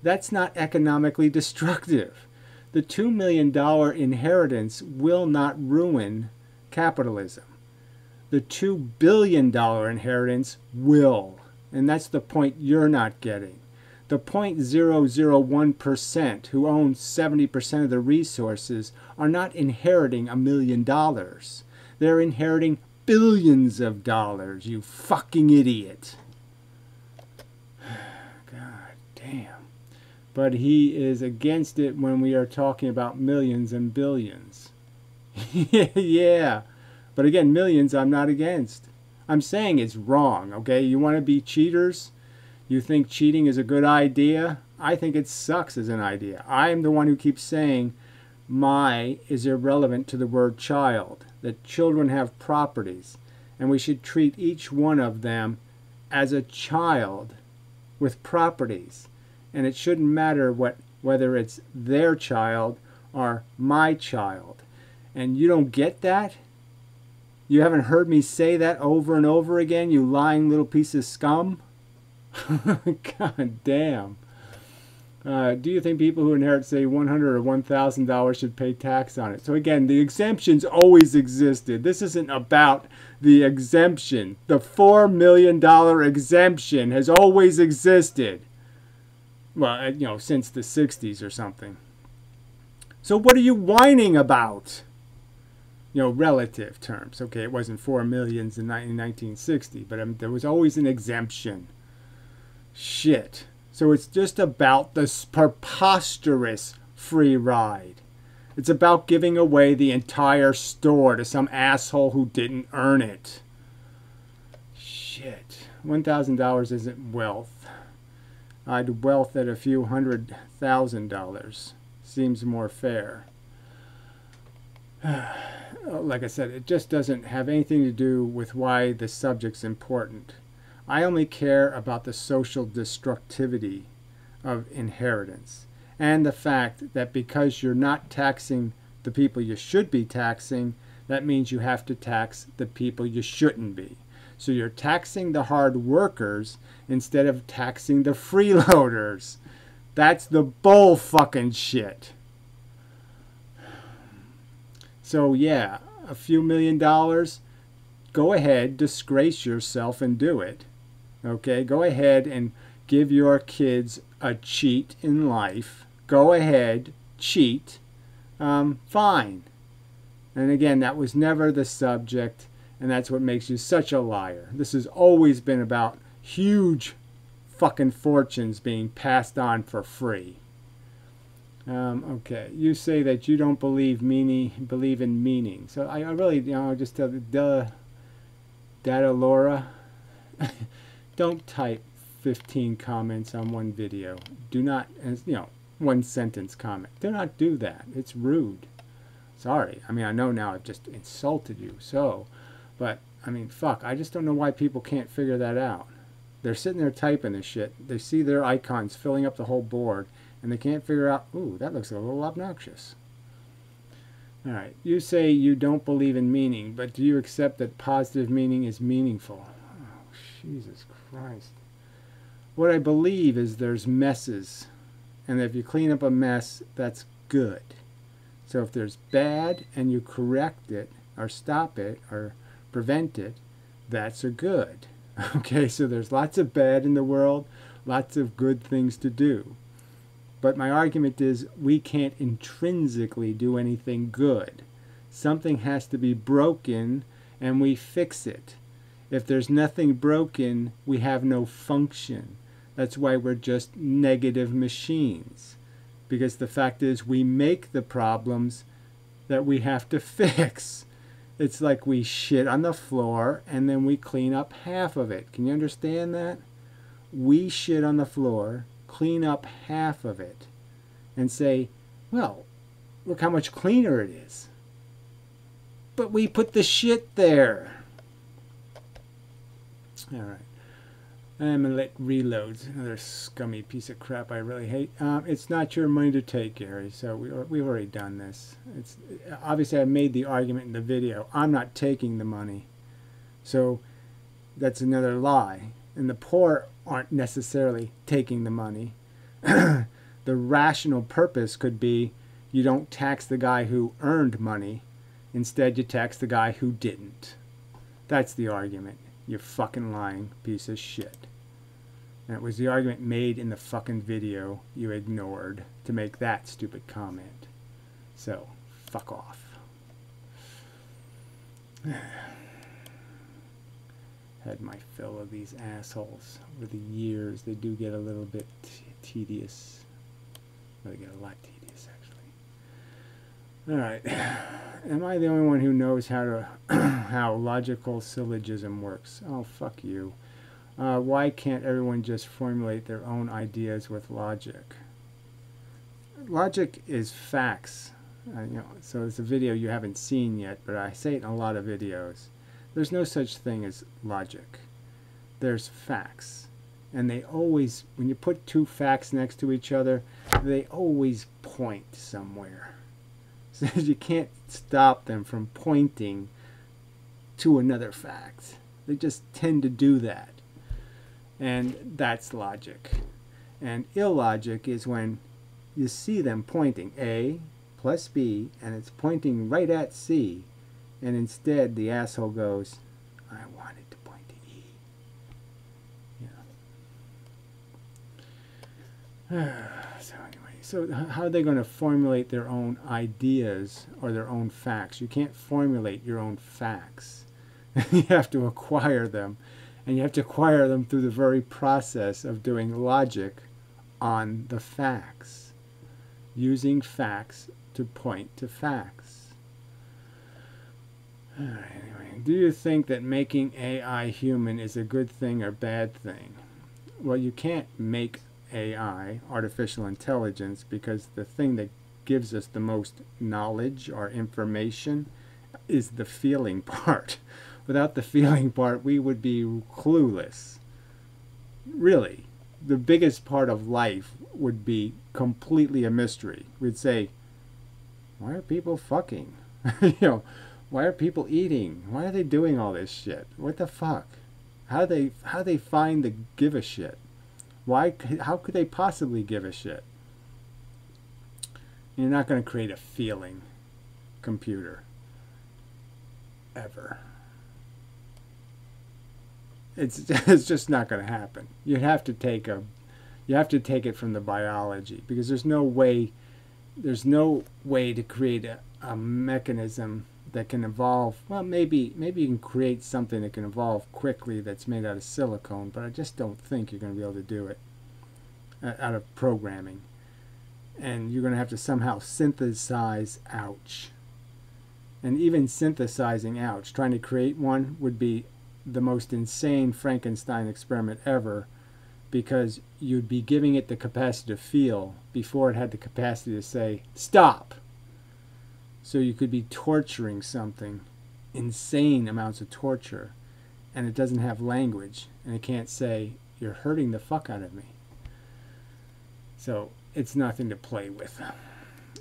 That's not economically destructive. The $2 million inheritance will not ruin capitalism. The $2 billion inheritance will. And that's the point you're not getting. The 0.001% who own 70% of the resources are not inheriting $1 million. They're inheriting billions of dollars, you fucking idiot. God damn. but he is against it when we are talking about millions and billions. Yeah, but again, millions I'm not against. I'm saying it's wrong, okay? You want to be cheaters? You think cheating is a good idea? I think it sucks as an idea. I'm the one who keeps saying my is irrelevant to the word child, that children have properties, and we should treat each one of them as a child with properties. And it shouldn't matter whether it's their child or my child. And you don't get that? You haven't heard me say that over and over again, you lying little piece of scum? God damn. Do you think people who inherit, say, $100 or $1,000 should pay tax on it? So again, the exemptions always existed. This isn't about the exemption. The $4 million exemption has always existed. Well, you know, since the 60s or something. So what are you whining about? You know, relative terms. Okay, it wasn't 4 million in 1960, but there was always an exemption. Shit. So it's just about this preposterous free ride. It's about giving away the entire store to some asshole who didn't earn it. Shit. $1,000 isn't wealth. I'd wealth at a few $100,000. Seems more fair. Like I said, it just doesn't have anything to do with why the subject's important. I only care about the social destructivity of inheritance and the fact that because you're not taxing the people you should be taxing, that means you have to tax the people you shouldn't be. So you're taxing the hard workers instead of taxing the freeloaders. That's the bull fucking shit. So yeah, a few $1,000,000, go ahead, disgrace yourself and do it. Okay, go ahead and give your kids a cheat in life. Go ahead, cheat. Fine. And again, that was never the subject, and that's what makes you such a liar. This has always been about huge fucking fortunes being passed on for free. Okay, you say that you don't believe in meaning. So I really, you know, just tell the Data Laura, don't type 15 comments on one video. Do not, you know, one sentence comment. Do not do that. It's rude. Sorry. I mean, I know now I've just insulted you. So, but I mean, fuck. I just don't know why people can't figure that out. They're sitting there typing this shit. They see their icons filling up the whole board. And they can't figure out, ooh, that looks a little obnoxious. All right, you say you don't believe in meaning, but do you accept that positive meaning is meaningful? Oh, Jesus Christ. What I believe is there's messes, and if you clean up a mess, that's good. So if there's bad and you correct it, or stop it, or prevent it, that's a good. Okay, so there's lots of bad in the world, lots of good things to do. But my argument is we can't intrinsically do anything good. Something has to be broken and we fix it. If there's nothing broken, we have no function. That's why we're just negative machines. Because the fact is we make the problems that we have to fix. It's like we shit on the floor and then we clean up half of it. Can you understand that? We shit on the floor, clean up half of it, and say, well, look how much cleaner it is. But we put the shit there. All right. I'm going to let reloads. Another scummy piece of crap I really hate. It's not your money to take, Gary. So we've already done this. It's obviously I made the argument in the video. I'm not taking the money. So that's another lie. And the poor aren't necessarily taking the money. The rational purpose could be you don't tax the guy who earned money. Instead, you tax the guy who didn't. That's the argument. You fucking lying piece of shit. And it was the argument made in the fucking video you ignored to make that stupid comment. So, fuck off. Had my fill of these assholes over the years. They do get a little bit tedious. Really get a lot tedious, actually. All right. Am I the only one who knows how logical syllogism works? Oh, fuck you. Why can't everyone just formulate their own ideas with logic? Logic is facts. So it's a video you haven't seen yet, but I say it in a lot of videos. There's no such thing as logic. There's facts. And they always, when you put two facts next to each other, they always point somewhere. So you can't stop them from pointing to another fact. They just tend to do that. And that's logic. And illogic is when you see them pointing A plus B, and it's pointing right at C, and instead the asshole goes, I want it to point to E. So anyway, so how are they going to formulate their own ideas or their own facts? You can't formulate your own facts. You have to acquire them, and you have to acquire them through the very process of doing logic on the facts, using facts to point to facts. All right, anyway, do you think that making AI human is a good thing or bad thing? Well, you can't make AI, artificial intelligence, because the thing that gives us the most knowledge or information is the feeling part. Without the feeling part, we would be clueless. Really, the biggest part of life would be completely a mystery. We'd say, why are people fucking? Why are people eating? Why are they doing all this shit? What the fuck? How they find the give a shit? How could they possibly give a shit? You're not going to create a feeling computer. Ever. It's just not going to happen. You have to take it from the biology, because there's no way to create a mechanism that can evolve. Well, maybe you can create something that can evolve quickly that's made out of silicone, but I just don't think you're going to be able to do it out of programming. And you're going to have to somehow synthesize ouch. And even synthesizing ouch, trying to create one would be the most insane Frankenstein experiment ever, because you'd be giving it the capacity to feel before it had the capacity to say, stop. So you could be torturing something, insane amounts of torture, and it doesn't have language, and it can't say, you're hurting the fuck out of me. So it's nothing to play with.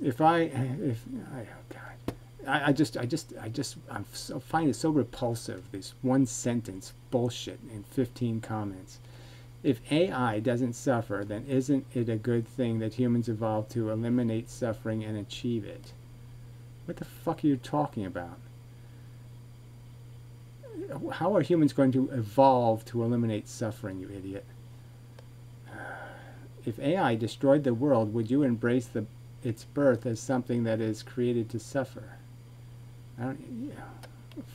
I find it so repulsive, this one sentence bullshit in 15 comments. If AI doesn't suffer, then isn't it a good thing that humans evolved to eliminate suffering and achieve it? What the fuck are you talking about? How are humans going to evolve to eliminate suffering, you idiot? If AI destroyed the world, would you embrace its birth as something that is created to suffer?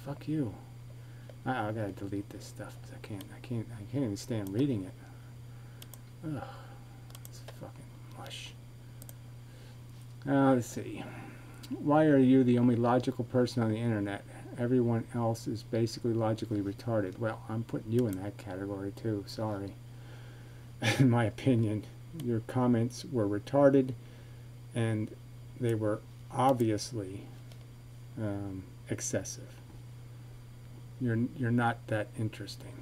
Fuck you. I gotta delete this stuff because I can't even stand reading it. Ugh, it's fucking mush. Let's see. Why are you the only logical person on the internet? Everyone else is basically logically retarded. Well, I'm putting you in that category too. Sorry. In my opinion, your comments were retarded, and they were obviously excessive. You're not that interesting.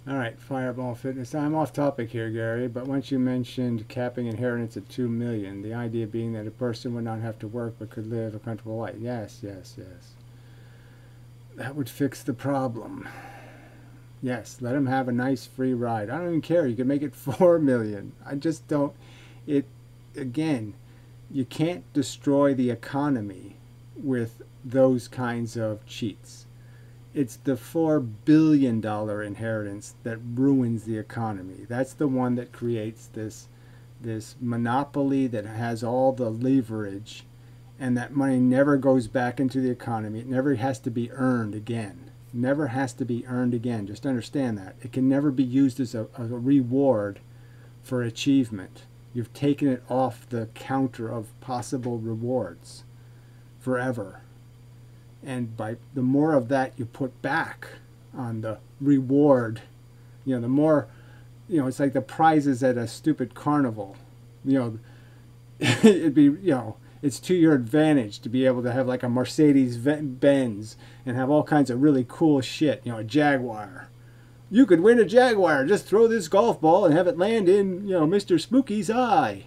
All right, Fireball Fitness. I'm off topic here, Gary, but once you mentioned capping inheritance at $2 million, the idea being that a person would not have to work but could live a comfortable life. Yes. That would fix the problem. Yes, let them have a nice free ride. I don't even care. You can make it $4 million. I just don't. Again, you can't destroy the economy with those kinds of cheats. It's the $4 billion inheritance that ruins the economy. That's the one that creates this monopoly that has all the leverage, and that money never goes back into the economy. It never has to be earned again. Never has to be earned again. Just understand that. It can never be used as a reward for achievement. You've taken it off the counter of possible rewards forever. And by the more of that you put back on the reward, the more, it's like the prizes at a stupid carnival. It'd be, it's to your advantage to be able to have like a Mercedes Benz and have all kinds of really cool shit, a Jaguar. You could win a Jaguar. Just throw this golf ball and have it land in, Mr. Spooky's eye.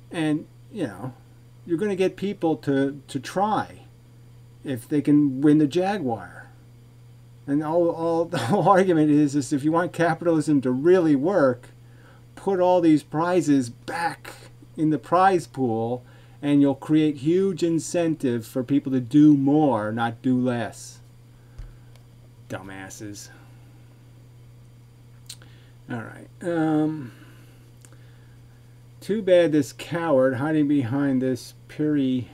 And, you're going to get people to try if they can win the Jaguar. And the whole argument is if you want capitalism to really work, put all these prizes back in the prize pool, and you'll create huge incentive for people to do more, not do less. Dumbasses. All right. Too bad this coward hiding behind this Piri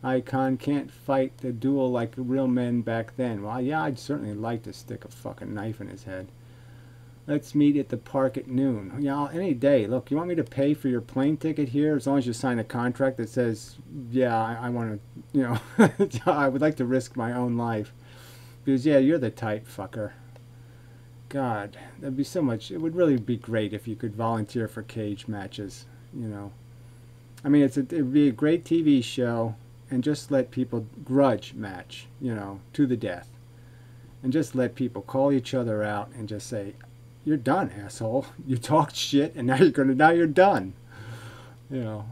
icon can't fight the duel like real men back then. Well, yeah, I'd certainly like to stick a fucking knife in his head. Let's meet at the park at noon. Yeah, any day. Look, you want me to pay for your plane ticket here? As long as you sign a contract that says, yeah, I want to, I would like to risk my own life. Because, yeah, you're the type, fucker. God, that'd be so much. It would really be great if you could volunteer for cage matches, I mean, it'd be a great TV show, and just let people grudge match, to the death. And just let people call each other out and just say, you're done, asshole. You talked shit, and now you're done. Jeez.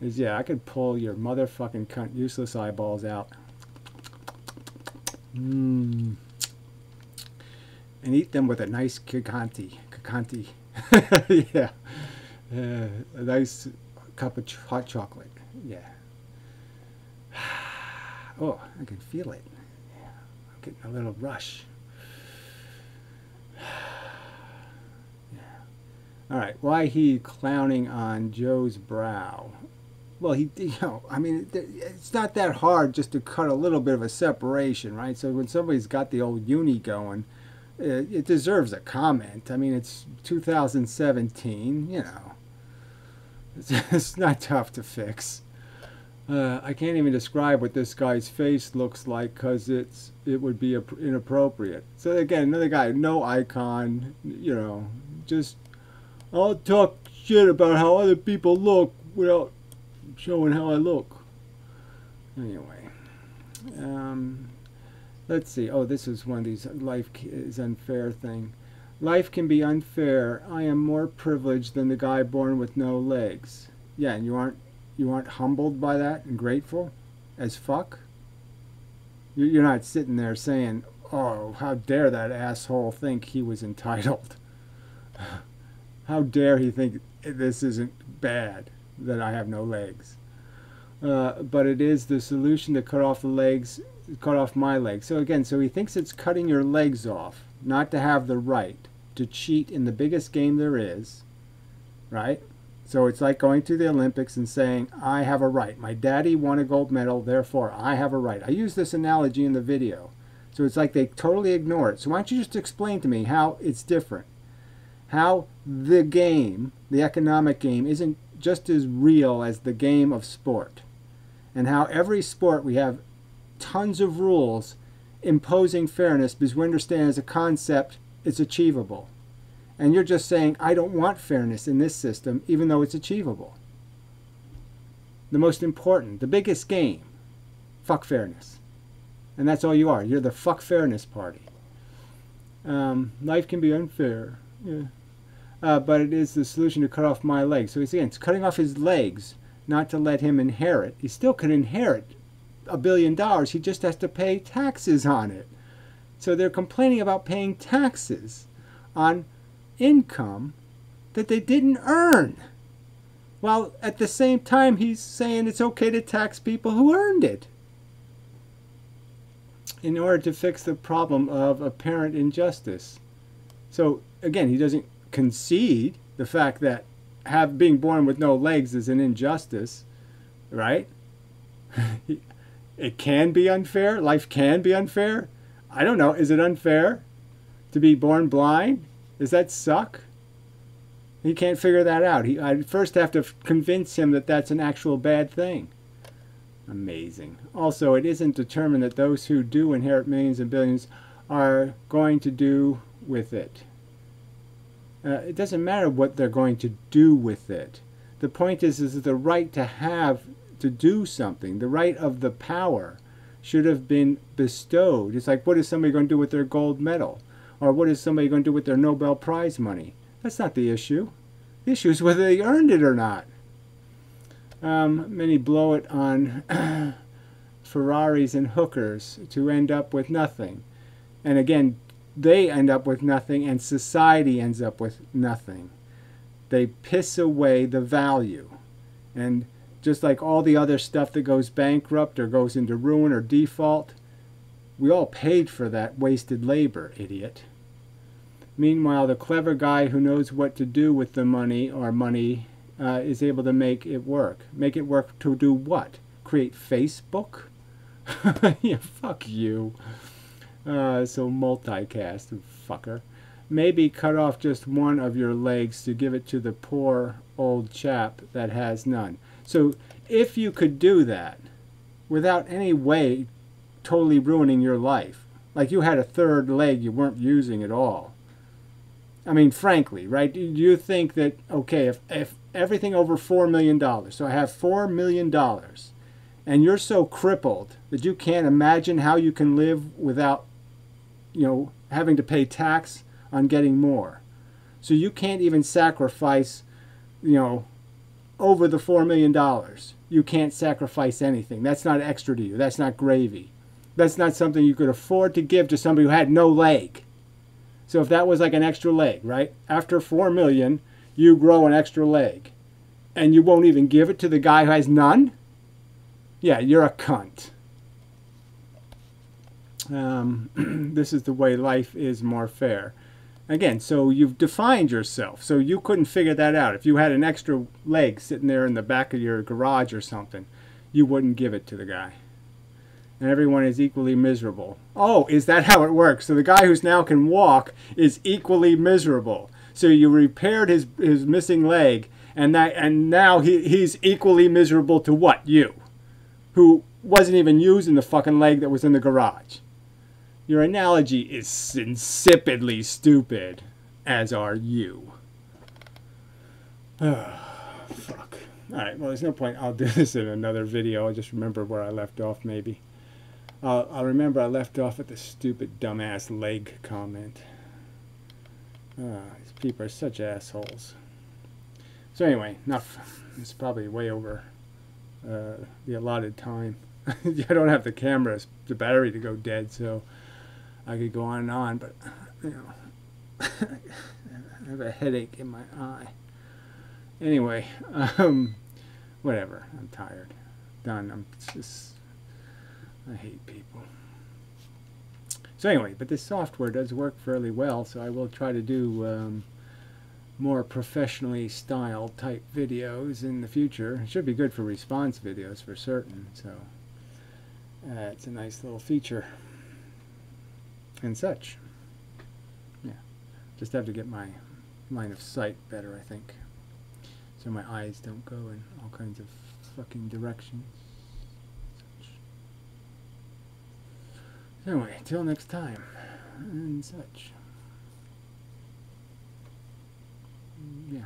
Yeah, I could pull your motherfucking cunt useless eyeballs out. And eat them with a nice Chianti. Yeah. A nice cup of hot chocolate. Yeah. Oh, I can feel it. Yeah. I'm getting a little rush. Yeah. All right. Why he clowning on Joe's brow? Well, I mean, it's not that hard just to cut a little bit of a separation, right? So when somebody's got the old uni going, it deserves a comment. I mean, it's 2017, It's not tough to fix. I can't even describe what this guy's face looks like because it would be inappropriate. So again, another guy, no icon, just I'll talk shit about how other people look without showing how I look. Anyway, let's see. Oh, this is one of these life is unfair thing. Life can be unfair. I am more privileged than the guy born with no legs. Yeah, and you aren't humbled by that and grateful as fuck? You're not sitting there saying, oh, how dare that asshole think he was entitled. How dare he think this isn't bad that I have no legs. But it is the solution to cut off my legs. So again, he thinks it's cutting your legs off, not to have the right to cheat in the biggest game there is, right? So it's like going to the Olympics and saying, I have a right. My daddy won a gold medal, therefore I have a right. I use this analogy in the video. So it's like they totally ignore it. So why don't you just explain to me how it's different? How the game, the economic game, isn't just as real as the game of sport. And how every sport we have tons of rules imposing fairness because we understand as a concept it's achievable. And you're just saying, I don't want fairness in this system, even though it's achievable. The most important, the biggest game, fuck fairness. And that's all you are. You're the fuck fairness party. Life can be unfair. Yeah. But it is the solution to cut off my legs. So it's cutting off his legs, not to let him inherit. He still could inherit $1 billion. He just has to pay taxes on it. So they're complaining about paying taxes on income that they didn't earn. While at the same time he's saying it's okay to tax people who earned it, in order to fix the problem of apparent injustice. So again, he doesn't concede the fact that being born with no legs is an injustice, right? It can be unfair. Life can be unfair. I don't know. Is it unfair to be born blind? Does that suck? He can't figure that out. I first have to convince him that that's an actual bad thing. Amazing. Also, it isn't determined that those who do inherit millions and billions are going to do with it. It doesn't matter what they're going to do with it. The point is the right to have, to do something, the right of the power should have been bestowed. It's like, what is somebody going to do with their gold medal? Or what is somebody going to do with their Nobel Prize money? That's not the issue. The issue is whether they earned it or not. Many blow it on Ferraris and hookers to end up with nothing. And again, they end up with nothing and society ends up with nothing. They piss away the value. And just like all the other stuff that goes bankrupt or goes into ruin or default, we all paid for that wasted labor, idiot. Meanwhile, the clever guy who knows what to do with the money or money is able to make it work. Make it work to do what? Create Facebook? Yeah, fuck you. So multicast, fucker. Maybe cut off just one of your legs to give it to the poor old chap that has none. So if you could do that without any way totally ruining your life, like you had a third leg you weren't using at all. I mean, frankly, right? Do you think that, okay, if everything over $4 million, so I have $4 million, and you're so crippled that you can't imagine how you can live without, you know, having to pay tax on getting more. So you can't even sacrifice, you know, over the $4 million. You can't sacrifice anything. That's not extra to you. That's not gravy. That's not something you could afford to give to somebody who had no leg. So if that was like an extra leg, right? After 4 million, you grow an extra leg. And you won't even give it to the guy who has none? Yeah, you're a cunt. This is the way life is more fair. Again, so you've defined yourself. So you couldn't figure that out. If you had an extra leg sitting there in the back of your garage or something, you wouldn't give it to the guy. And everyone is equally miserable. Oh, is that how it works? So the guy who's now can walk is equally miserable. So you repaired his missing leg, and now he's equally miserable to what? You, who wasn't even using the fucking leg that was in the garage. Your analogy is insipidly stupid, as are you. Oh, fuck. Alright, well, there's no point. I'll do this in another video. I'll just remember where I left off, maybe. I'll remember I left off at the stupid dumbass leg comment. These people are such assholes. So anyway, enough. It's probably way over the allotted time. I don't have the battery to go dead, so I could go on and on, but you know, I have a headache in my eye. Anyway, whatever. I'm tired. Done. I hate people. So anyway, but this software does work fairly well, so I will try to do more professionally styled type videos in the future. It should be good for response videos for certain, so it's a nice little feature and such. Yeah, just have to get my line of sight better, I think, so my eyes don't go in all kinds of fucking directions. Anyway, till next time, and such. Yeah.